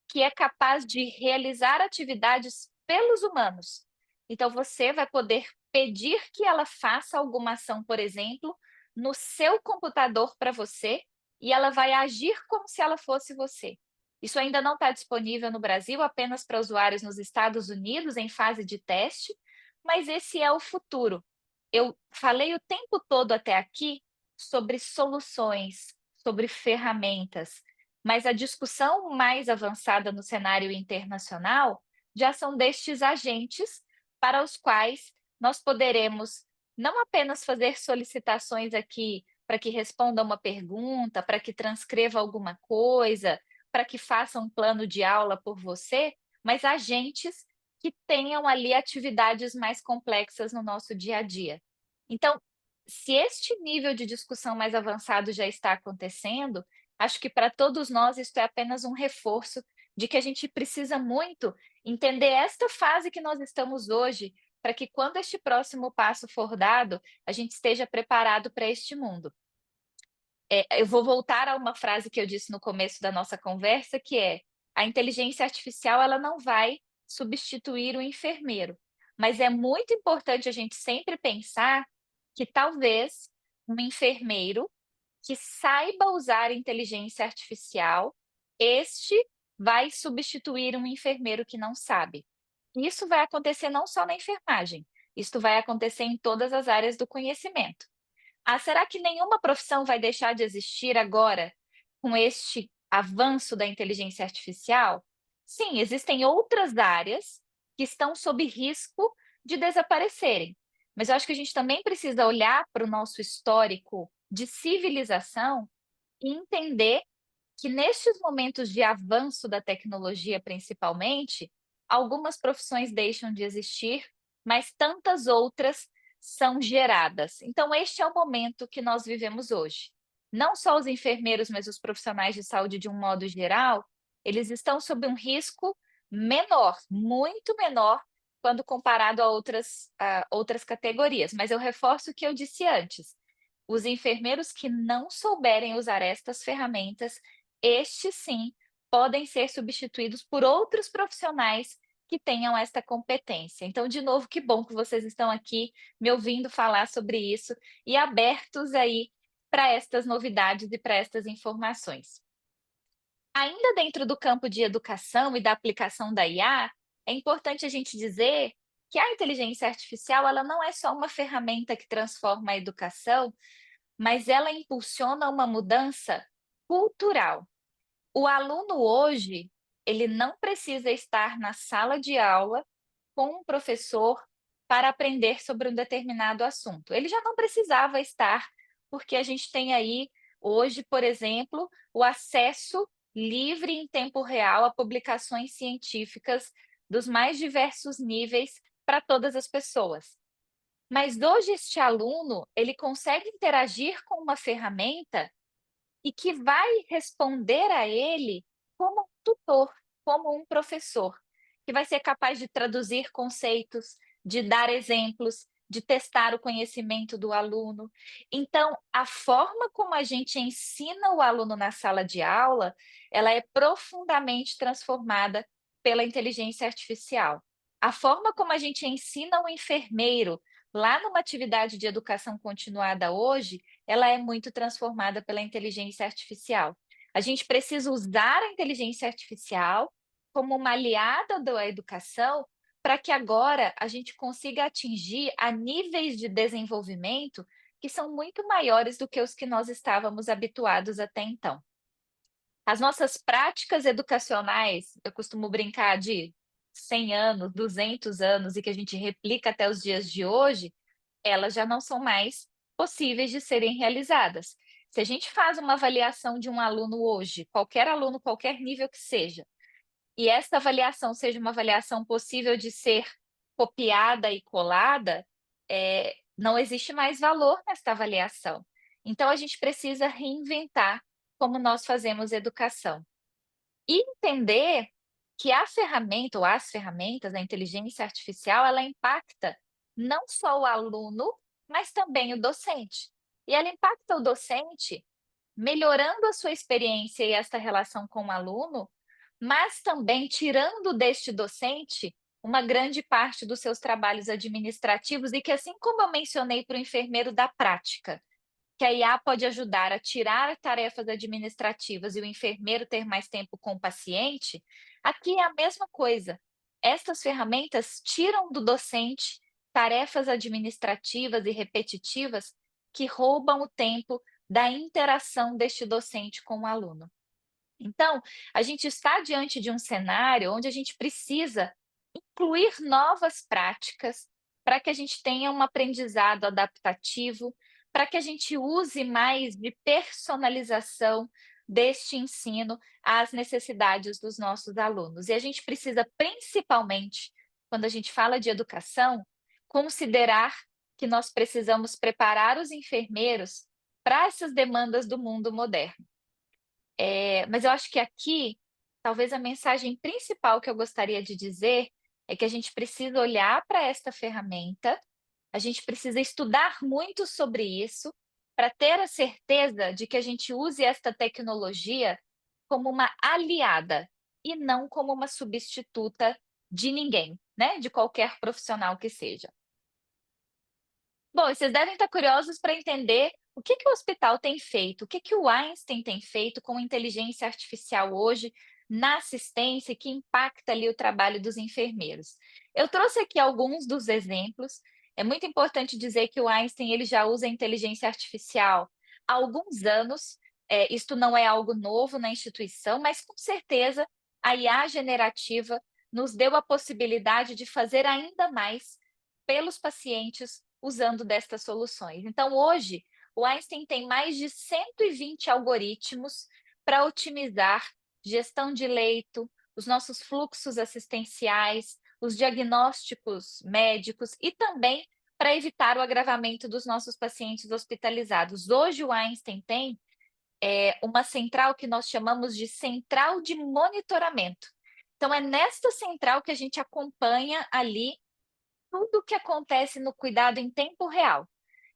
que é capaz de realizar atividades pelos humanos. Então, você vai poder pedir que ela faça alguma ação, por exemplo, no seu computador para você, e ela vai agir como se ela fosse você. Isso ainda não está disponível no Brasil, apenas para usuários nos Estados Unidos, em fase de teste, mas esse é o futuro. Eu falei o tempo todo até aqui sobre soluções, sobre ferramentas, mas a discussão mais avançada no cenário internacional já são destes agentes para os quais nós poderemos não apenas fazer solicitações aqui para que responda uma pergunta, para que transcreva alguma coisa, para que faça um plano de aula por você, mas agentes que tenham ali atividades mais complexas no nosso dia a dia. Então, se este nível de discussão mais avançado já está acontecendo, acho que para todos nós isso é apenas um reforço de que a gente precisa muito entender esta fase que nós estamos hoje, para que quando este próximo passo for dado, a gente esteja preparado para este mundo. Eu vou voltar a uma frase que eu disse no começo da nossa conversa, que é: a inteligência artificial ela não vai substituir o enfermeiro, mas é muito importante a gente sempre pensar que talvez um enfermeiro que saiba usar inteligência artificial, este vai substituir um enfermeiro que não sabe. Isso vai acontecer não só na enfermagem, isso vai acontecer em todas as áreas do conhecimento. Ah, será que nenhuma profissão vai deixar de existir agora com este avanço da inteligência artificial? Sim, existem outras áreas que estão sob risco de desaparecerem, mas eu acho que a gente também precisa olhar para o nosso histórico de civilização e entender que nestes momentos de avanço da tecnologia, principalmente, algumas profissões deixam de existir, mas tantas outras são geradas. Então, este é o momento que nós vivemos hoje. Não só os enfermeiros, mas os profissionais de saúde de um modo geral, eles estão sob um risco menor, muito menor, quando comparado a outras categorias. Mas eu reforço o que eu disse antes: os enfermeiros que não souberem usar estas ferramentas, estes sim podem ser substituídos por outros profissionais que tenham esta competência. Então, de novo, que bom que vocês estão aqui me ouvindo falar sobre isso e abertos aí para estas novidades e para estas informações. Ainda dentro do campo de educação e da aplicação da IA, é importante a gente dizer que a inteligência artificial ela não é só uma ferramenta que transforma a educação, mas ela impulsiona uma mudança cultural. O aluno hoje, ele não precisa estar na sala de aula com um professor para aprender sobre um determinado assunto. Ele já não precisava estar, porque a gente tem aí hoje, por exemplo, o acesso livre em tempo real a publicações científicas dos mais diversos níveis para todas as pessoas. Mas hoje este aluno, ele consegue interagir com uma ferramenta e que vai responder a ele como um tutor, como um professor, que vai ser capaz de traduzir conceitos, de dar exemplos, de testar o conhecimento do aluno. Então, a forma como a gente ensina o aluno na sala de aula, ela é profundamente transformada pela inteligência artificial. A forma como a gente ensina o enfermeiro lá numa atividade de educação continuada hoje, ela é muito transformada pela inteligência artificial. A gente precisa usar a inteligência artificial como uma aliada da educação para que agora a gente consiga atingir a níveis de desenvolvimento que são muito maiores do que os que nós estávamos habituados até então. As nossas práticas educacionais, eu costumo brincar de 100 anos, 200 anos e que a gente replica até os dias de hoje, elas já não são mais possíveis de serem realizadas. Se a gente faz uma avaliação de um aluno hoje, qualquer aluno, qualquer nível que seja, e essa avaliação seja uma avaliação possível de ser copiada e colada, não existe mais valor nesta avaliação. Então, a gente precisa reinventar como nós fazemos educação. E entender que a ferramenta ou as ferramentas, a inteligência artificial, ela impacta não só o aluno, mas também o docente. E ela impacta o docente melhorando a sua experiência e esta relação com o aluno, mas também tirando deste docente uma grande parte dos seus trabalhos administrativos e que, assim como eu mencionei para o enfermeiro da prática, que a IA pode ajudar a tirar tarefas administrativas e o enfermeiro ter mais tempo com o paciente, aqui é a mesma coisa. Estas ferramentas tiram do docente tarefas administrativas e repetitivas que roubam o tempo da interação deste docente com o aluno. Então, a gente está diante de um cenário onde a gente precisa incluir novas práticas para que a gente tenha um aprendizado adaptativo, para que a gente use mais de personalização deste ensino às necessidades dos nossos alunos. E a gente precisa, principalmente, quando a gente fala de educação, considerar que nós precisamos preparar os enfermeiros para essas demandas do mundo moderno. Mas eu acho que aqui, talvez a mensagem principal que eu gostaria de dizer é que a gente precisa olhar para esta ferramenta, a gente precisa estudar muito sobre isso, para ter a certeza de que a gente use esta tecnologia como uma aliada e não como uma substituta de ninguém, né, de qualquer profissional que seja. Bom, vocês devem estar curiosos para entender o que que o hospital tem feito, o que que o Einstein tem feito com inteligência artificial hoje na assistência e que impacta ali o trabalho dos enfermeiros. Eu trouxe aqui alguns dos exemplos. É muito importante dizer que o Einstein ele já usa a inteligência artificial há alguns anos. Isto não é algo novo na instituição, mas com certeza a IA generativa nos deu a possibilidade de fazer ainda mais pelos pacientes usando destas soluções. Então, hoje, o Einstein tem mais de 120 algoritmos para otimizar gestão de leito, os nossos fluxos assistenciais, os diagnósticos médicos e também para evitar o agravamento dos nossos pacientes hospitalizados. Hoje, o Einstein tem uma central que nós chamamos de central de monitoramento. Então, é nesta central que a gente acompanha ali tudo o que acontece no cuidado em tempo real.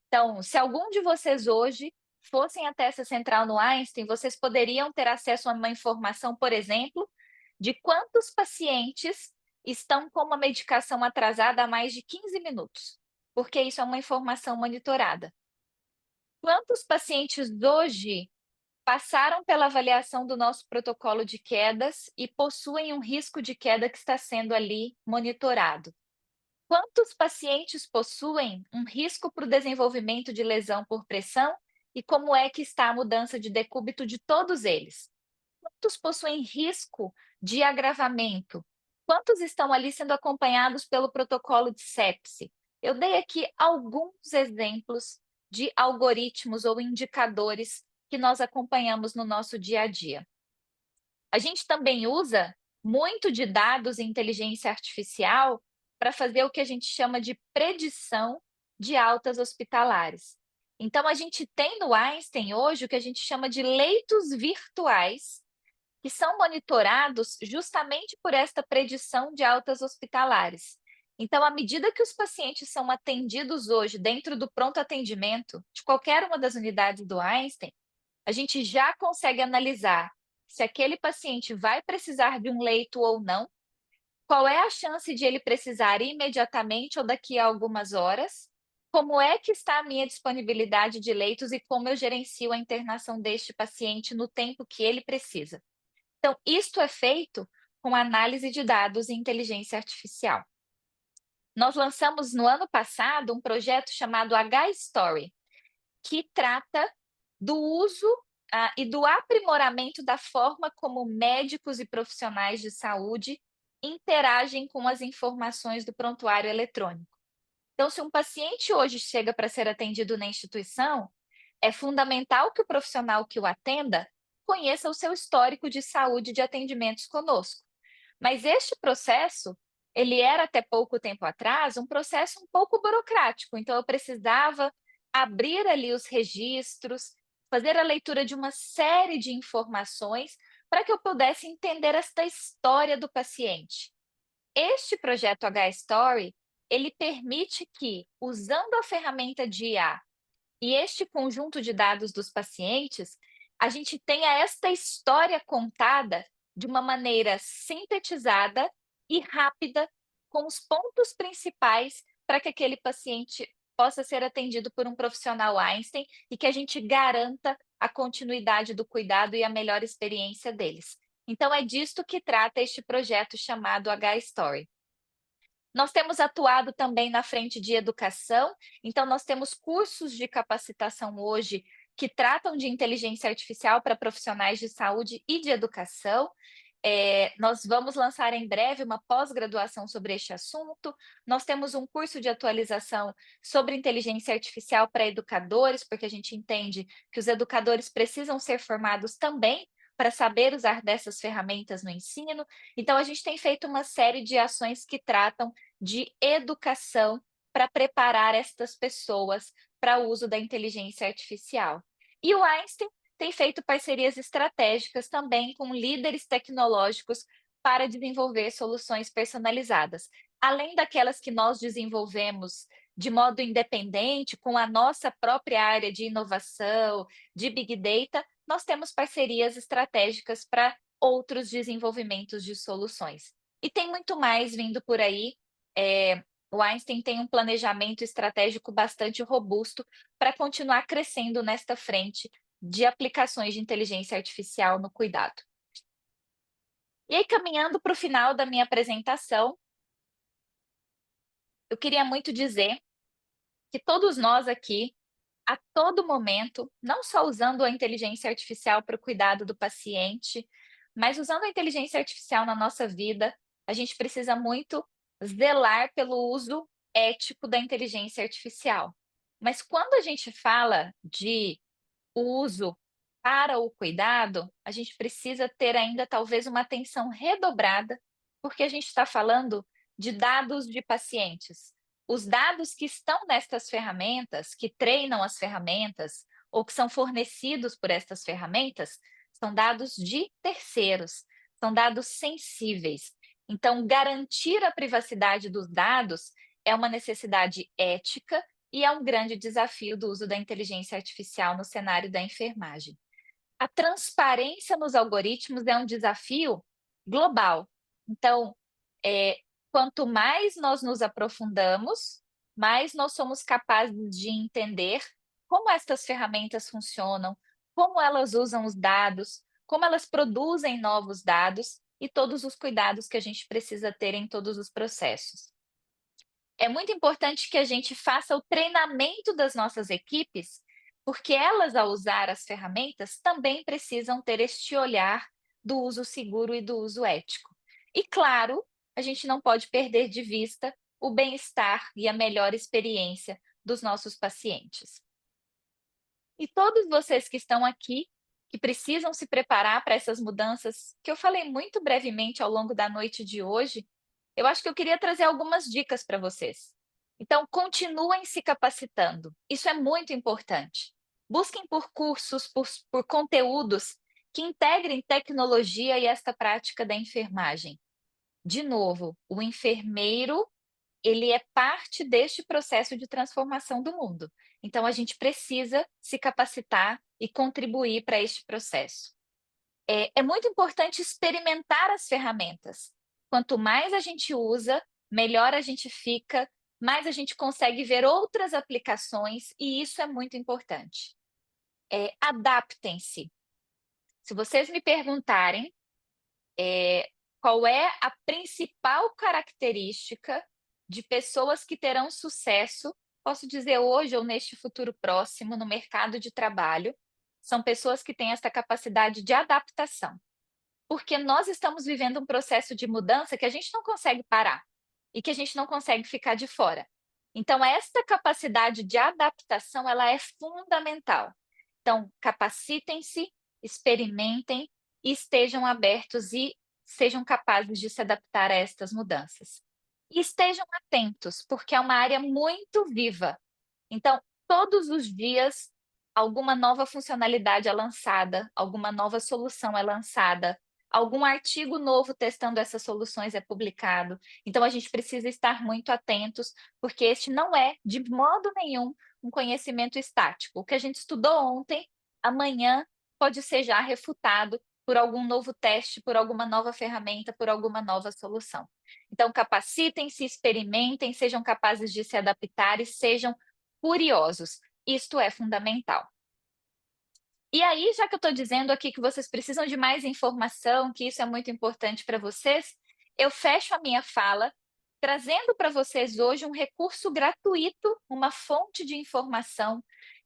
Então, se algum de vocês hoje fossem até essa central no Einstein, vocês poderiam ter acesso a uma informação, por exemplo, de quantos pacientes estão com uma medicação atrasada há mais de 15 minutos, porque isso é uma informação monitorada. Quantos pacientes hoje passaram pela avaliação do nosso protocolo de quedas e possuem um risco de queda que está sendo ali monitorado? Quantos pacientes possuem um risco para o desenvolvimento de lesão por pressão e como é que está a mudança de decúbito de todos eles. Quantos possuem risco de agravamento? Quantos estão ali sendo acompanhados pelo protocolo de sepse? Eu dei aqui alguns exemplos de algoritmos ou indicadores que nós acompanhamos no nosso dia a dia. A gente também usa muito de dados e inteligência artificial para fazer o que a gente chama de predição de altas hospitalares. Então, a gente tem no Einstein hoje o que a gente chama de leitos virtuais, que são monitorados justamente por esta predição de altas hospitalares. Então, à medida que os pacientes são atendidos hoje dentro do pronto atendimento de qualquer uma das unidades do Einstein, a gente já consegue analisar se aquele paciente vai precisar de um leito ou não, qual é a chance de ele precisar imediatamente ou daqui a algumas horas, como é que está a minha disponibilidade de leitos e como eu gerencio a internação deste paciente no tempo que ele precisa. Então, isto é feito com análise de dados e inteligência artificial. Nós lançamos no ano passado um projeto chamado H-Story, que trata do uso e do aprimoramento da forma como médicos e profissionais de saúde interagem com as informações do prontuário eletrônico. Então, se um paciente hoje chega para ser atendido na instituição, é fundamental que o profissional que o atenda conheça o seu histórico de saúde de atendimentos conosco. Mas este processo, ele era até pouco tempo atrás um processo um pouco burocrático, então eu precisava abrir ali os registros, fazer a leitura de uma série de informações para que eu pudesse entender esta história do paciente. Este projeto H-Story, ele permite que, usando a ferramenta de IA e este conjunto de dados dos pacientes, a gente tenha esta história contada de uma maneira sintetizada e rápida, com os pontos principais para que aquele paciente possa ser atendido por um profissional Einstein e que a gente garanta a continuidade do cuidado e a melhor experiência deles. Então, é disto que trata este projeto chamado H-Story. Nós temos atuado também na frente de educação, então nós temos cursos de capacitação hoje que tratam de inteligência artificial para profissionais de saúde e de educação. Nós vamos lançar em breve uma pós-graduação sobre este assunto. Nós temos um curso de atualização sobre inteligência artificial para educadores, porque a gente entende que os educadores precisam ser formados também para saber usar dessas ferramentas no ensino. Então, a gente tem feito uma série de ações que tratam de educação para preparar estas pessoas para o uso da inteligência artificial. E o Einstein tem feito parcerias estratégicas também com líderes tecnológicos para desenvolver soluções personalizadas. Além daquelas que nós desenvolvemos de modo independente, com a nossa própria área de inovação, de Big Data, nós temos parcerias estratégicas para outros desenvolvimentos de soluções. E tem muito mais vindo por aí. O Einstein tem um planejamento estratégico bastante robusto para continuar crescendo nesta frente de aplicações de inteligência artificial no cuidado. E aí, caminhando para o final da minha apresentação, eu queria muito dizer que todos nós aqui, a todo momento, não só usando a inteligência artificial para o cuidado do paciente, mas usando a inteligência artificial na nossa vida, a gente precisa muito zelar pelo uso ético da inteligência artificial. Mas quando a gente fala de uso para o cuidado, a gente precisa ter ainda talvez uma atenção redobrada, porque a gente está falando de dados de pacientes. Os dados que estão nestas ferramentas, que treinam as ferramentas, ou que são fornecidos por estas ferramentas, são dados de terceiros, são dados sensíveis. Então, garantir a privacidade dos dados é uma necessidade ética e é um grande desafio do uso da inteligência artificial no cenário da enfermagem. A transparência nos algoritmos é um desafio global. Então, quanto mais nós nos aprofundamos, mais nós somos capazes de entender como estas ferramentas funcionam, como elas usam os dados, como elas produzem novos dados e todos os cuidados que a gente precisa ter em todos os processos. É muito importante que a gente faça o treinamento das nossas equipes porque elas, ao usar as ferramentas, também precisam ter este olhar do uso seguro e do uso ético. E, claro, a gente não pode perder de vista o bem-estar e a melhor experiência dos nossos pacientes. E todos vocês que estão aqui, que precisam se preparar para essas mudanças, que eu falei muito brevemente ao longo da noite de hoje, eu acho que eu queria trazer algumas dicas para vocês. Então, continuem se capacitando, isso é muito importante. Busquem por cursos, por conteúdos que integrem tecnologia e esta prática da enfermagem. De novo, o enfermeiro ele é parte deste processo de transformação do mundo. Então, a gente precisa se capacitar e contribuir para este processo. É muito importante experimentar as ferramentas. Quanto mais a gente usa, melhor a gente fica, mais a gente consegue ver outras aplicações, e isso é muito importante. Adaptem-se. Se vocês me perguntarem qual é a principal característica de pessoas que terão sucesso, posso dizer hoje ou neste futuro próximo, no mercado de trabalho, são pessoas que têm essa capacidade de adaptação. Porque nós estamos vivendo um processo de mudança que a gente não consegue parar e que a gente não consegue ficar de fora. Então, esta capacidade de adaptação, ela é fundamental. Então, capacitem-se, experimentem e estejam abertos e sejam capazes de se adaptar a estas mudanças. E estejam atentos, porque é uma área muito viva. Então, todos os dias, alguma nova funcionalidade é lançada, alguma nova solução é lançada, algum artigo novo testando essas soluções é publicado. Então, a gente precisa estar muito atentos, porque este não é, de modo nenhum, um conhecimento estático. O que a gente estudou ontem, amanhã pode ser já refutado por algum novo teste, por alguma nova ferramenta, por alguma nova solução. Então, capacitem-se, experimentem, sejam capazes de se adaptar e sejam curiosos. Isto é fundamental. E aí, já que eu estou dizendo aqui que vocês precisam de mais informação, que isso é muito importante para vocês, eu fecho a minha fala trazendo para vocês hoje um recurso gratuito, uma fonte de informação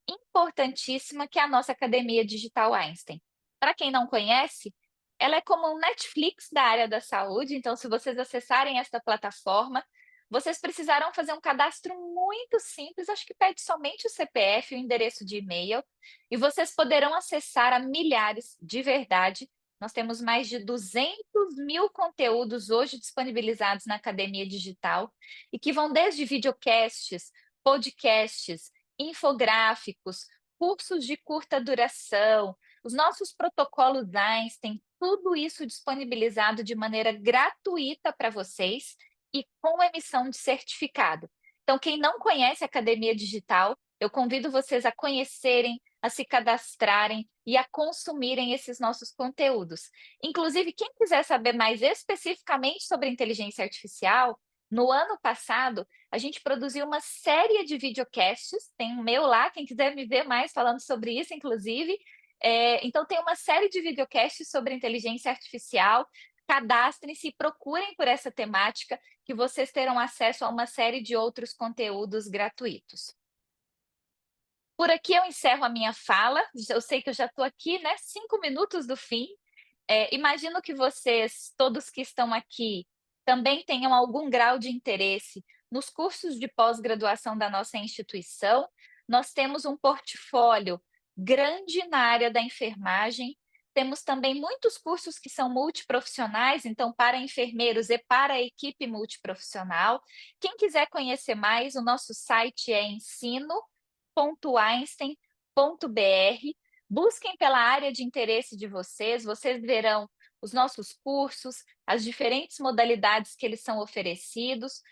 importantíssima, que é a nossa Academia Digital Einstein. Para quem não conhece, ela é como um Netflix da área da saúde, então se vocês acessarem esta plataforma, vocês precisarão fazer um cadastro muito simples, acho que pede somente o CPF e o endereço de e-mail, e vocês poderão acessar a milhares, de verdade. Nós temos mais de 200.000 conteúdos hoje disponibilizados na Academia Digital, e que vão desde videocasts, podcasts, infográficos, cursos de curta duração, os nossos protocolos Einstein, tudo isso disponibilizado de maneira gratuita para vocês e com emissão de certificado. Então, quem não conhece a Academia Digital, eu convido vocês a conhecerem, a se cadastrarem e a consumirem esses nossos conteúdos. Inclusive, quem quiser saber mais especificamente sobre inteligência artificial, no ano passado, a gente produziu uma série de videocasts, tem o meu lá, quem quiser me ver mais falando sobre isso, inclusive. Então, tem uma série de videocasts sobre inteligência artificial. Cadastrem-se e procurem por essa temática, que vocês terão acesso a uma série de outros conteúdos gratuitos. Por aqui eu encerro a minha fala. Eu sei que eu já estou aqui, né, 5 minutos do fim. Imagino que vocês, todos que estão aqui, também tenham algum grau de interesse nos cursos de pós-graduação da nossa instituição. Nós temos um portfólio grande na área da enfermagem. Temos também muitos cursos que são multiprofissionais, então para enfermeiros e para a equipe multiprofissional. Quem quiser conhecer mais, o nosso site é ensino.einstein.br. Busquem pela área de interesse de vocês, vocês verão os nossos cursos, as diferentes modalidades que eles são oferecidos.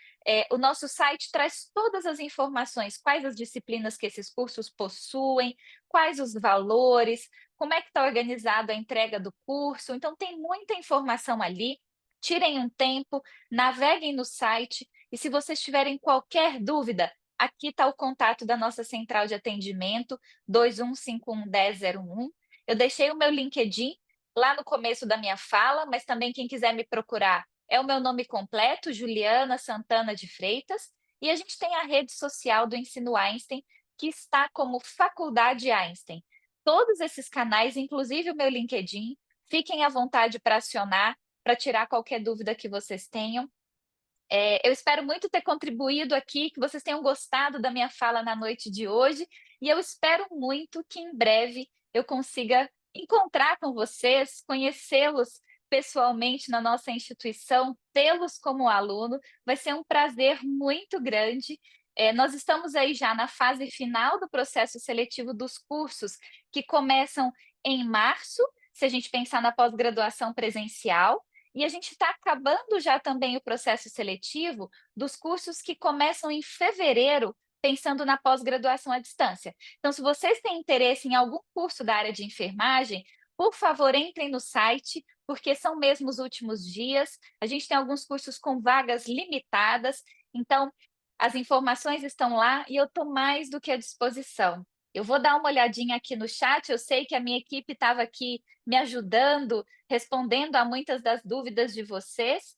O nosso site traz todas as informações, quais as disciplinas que esses cursos possuem, quais os valores, como é que está organizada a entrega do curso. Então, tem muita informação ali. Tirem um tempo, naveguem no site e, se vocês tiverem qualquer dúvida, aqui está o contato da nossa central de atendimento, 2151 1001. Eu deixei o meu LinkedIn lá no começo da minha fala, mas também quem quiser me procurar é o meu nome completo, Juliana Santana de Freitas, e a gente tem a rede social do Ensino Einstein, que está como Faculdade Einstein. Todos esses canais, inclusive o meu LinkedIn, fiquem à vontade para acionar, para tirar qualquer dúvida que vocês tenham. Eu espero muito ter contribuído aqui, que vocês tenham gostado da minha fala na noite de hoje, e eu espero muito que em breve eu consiga encontrar com vocês, conhecê-los pessoalmente na nossa instituição, tê-los como aluno, vai ser um prazer muito grande. Nós estamos aí já na fase final do processo seletivo dos cursos que começam em março, se a gente pensar na pós-graduação presencial, e a gente está acabando já também o processo seletivo dos cursos que começam em fevereiro, pensando na pós-graduação à distância. Então, se vocês têm interesse em algum curso da área de enfermagem, por favor, entrem no site, porque são mesmo os últimos dias. A gente tem alguns cursos com vagas limitadas, então as informações estão lá e eu estou mais do que à disposição. Eu vou dar uma olhadinha aqui no chat, eu sei que a minha equipe estava aqui me ajudando, respondendo a muitas das dúvidas de vocês.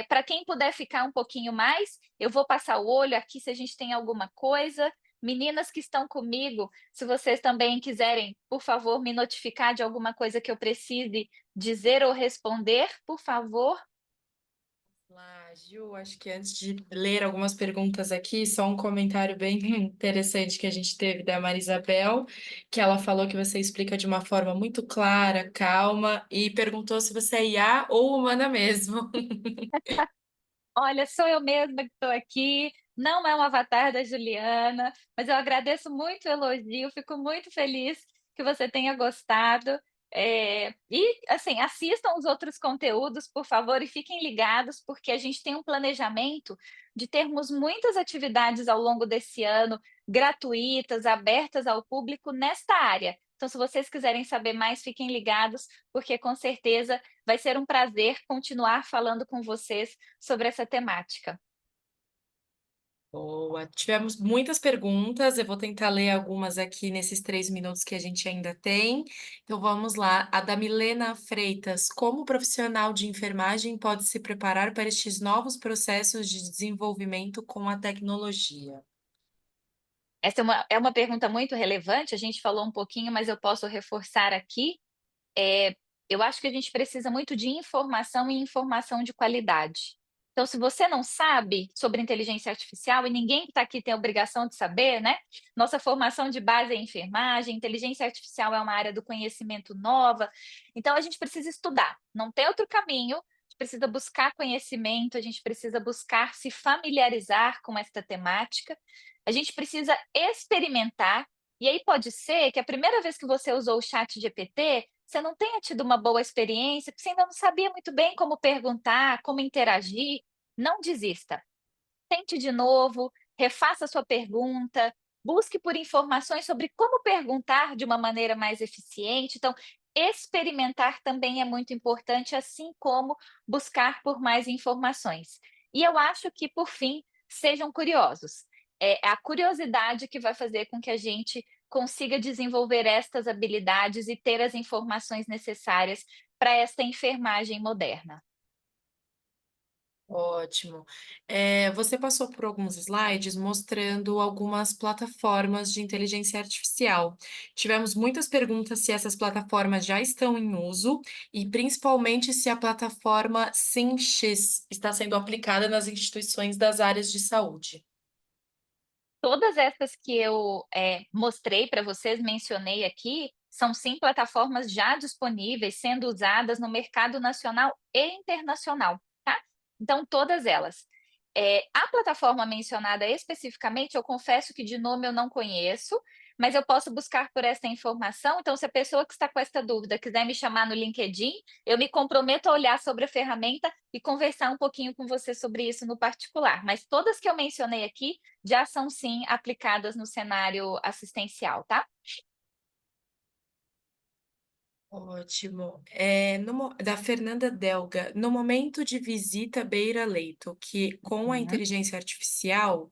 Para quem puder ficar um pouquinho mais, eu vou passar o olho aqui se a gente tem alguma coisa. Meninas que estão comigo, se vocês também quiserem, por favor, me notificar de alguma coisa que eu precise dizer ou responder, por favor. Lá, Gil, acho que antes de ler algumas perguntas aqui, só um comentário bem interessante que a gente teve da Marisabel, que ela falou que você explica de uma forma muito clara, calma, e perguntou se você é IA ou humana mesmo. Olha, sou eu mesma que estou aqui, não é um avatar da Juliana, mas eu agradeço muito o elogio, fico muito feliz que você tenha gostado. E, assim, assistam os outros conteúdos, por favor, e fiquem ligados, porque a gente tem um planejamento de termos muitas atividades ao longo desse ano, gratuitas, abertas ao público nesta área. Então, se vocês quiserem saber mais, fiquem ligados, porque com certeza vai ser um prazer continuar falando com vocês sobre essa temática. Boa, tivemos muitas perguntas, eu vou tentar ler algumas aqui nesses 3 minutos que a gente ainda tem. Então vamos lá. A da Milena Freitas: como profissional de enfermagem pode se preparar para estes novos processos de desenvolvimento com a tecnologia? Essa é uma pergunta muito relevante, a gente falou um pouquinho, mas eu posso reforçar aqui. Eh, eu acho que a gente precisa muito de informação e informação de qualidade. Então, se você não sabe sobre inteligência artificial, e ninguém que está aqui tem a obrigação de saber, né? Nossa formação de base é enfermagem, inteligência artificial é uma área do conhecimento nova, então a gente precisa estudar, não tem outro caminho, a gente precisa buscar conhecimento, a gente precisa buscar se familiarizar com esta temática, a gente precisa experimentar, e aí pode ser que a primeira vez que você usou o chat GPT, você não tenha tido uma boa experiência, porque você ainda não sabia muito bem como perguntar, como interagir. Não desista. Tente de novo, refaça a sua pergunta, busque por informações sobre como perguntar de uma maneira mais eficiente. Então, experimentar também é muito importante, assim como buscar por mais informações. E eu acho que, por fim, sejam curiosos. É a curiosidade que vai fazer com que a gente consiga desenvolver estas habilidades e ter as informações necessárias para esta enfermagem moderna. Ótimo. Você passou por alguns slides mostrando algumas plataformas de inteligência artificial. Tivemos muitas perguntas se essas plataformas já estão em uso e principalmente se a plataforma SimX está sendo aplicada nas instituições das áreas de saúde. Todas essas que eu, mostrei para vocês, mencionei aqui, são sim plataformas já disponíveis, sendo usadas no mercado nacional e internacional, tá? Então todas elas. A plataforma mencionada especificamente, eu confesso que de nome eu não conheço, mas eu posso buscar por essa informação, então se a pessoa que está com essa dúvida quiser me chamar no LinkedIn, eu me comprometo a olhar sobre a ferramenta e conversar um pouquinho com você sobre isso no particular, mas todas que eu mencionei aqui já são sim aplicadas no cenário assistencial, tá? Ótimo. Da Fernanda Delga, no momento de visita beira-leito, que com a Uhum. inteligência artificial,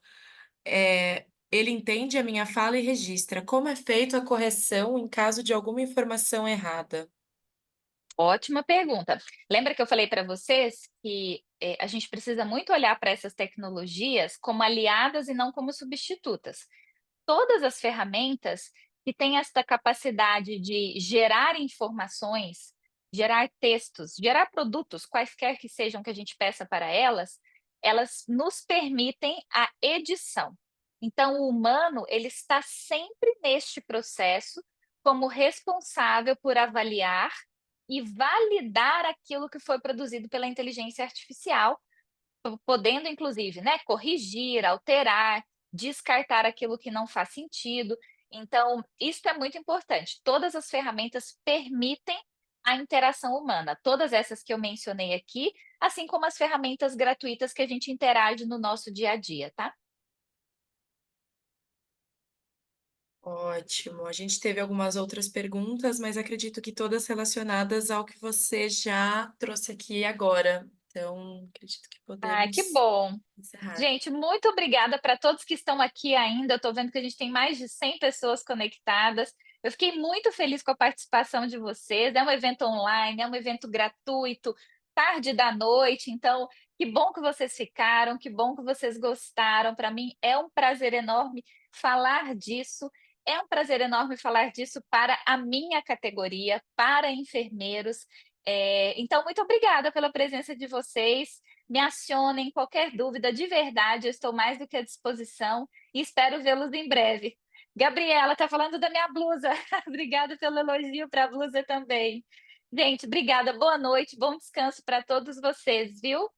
ele entende a minha fala e registra. Como é feito a correção em caso de alguma informação errada? Ótima pergunta. Lembra que eu falei para vocês que a gente precisa muito olhar para essas tecnologias como aliadas e não como substitutas. todas as ferramentas que têm esta capacidade de gerar informações, gerar textos, gerar produtos, quaisquer que sejam que a gente peça para elas, elas nos permitem a edição. Então, o humano, ele está sempre neste processo como responsável por avaliar e validar aquilo que foi produzido pela inteligência artificial, podendo inclusive, né, corrigir, alterar, descartar aquilo que não faz sentido. Então, isso é muito importante. Todas as ferramentas permitem a interação humana, todas essas que eu mencionei aqui, assim como as ferramentas gratuitas que a gente interage no nosso dia a dia, tá? Ótimo. A gente teve algumas outras perguntas, mas acredito que todas relacionadas ao que você já trouxe aqui agora. Então, acredito que Ai, que podemos bom. encerrar. Gente, muito obrigada para todos que estão aqui ainda. Eu estou vendo que a gente tem mais de 100 pessoas conectadas. Eu fiquei muito feliz com a participação de vocês. É um evento online, é um evento gratuito, tarde da noite. Então, que bom que vocês ficaram, que bom que vocês gostaram. Para mim é um prazer enorme falar disso. É um prazer enorme falar disso para a minha categoria, para enfermeiros. Então, muito obrigada pela presença de vocês. Me acionem, qualquer dúvida, de verdade, eu estou mais do que à disposição e espero vê-los em breve. Gabriela está falando da minha blusa. Obrigada pelo elogio para a blusa também. Gente, obrigada, boa noite, bom descanso para todos vocês, viu?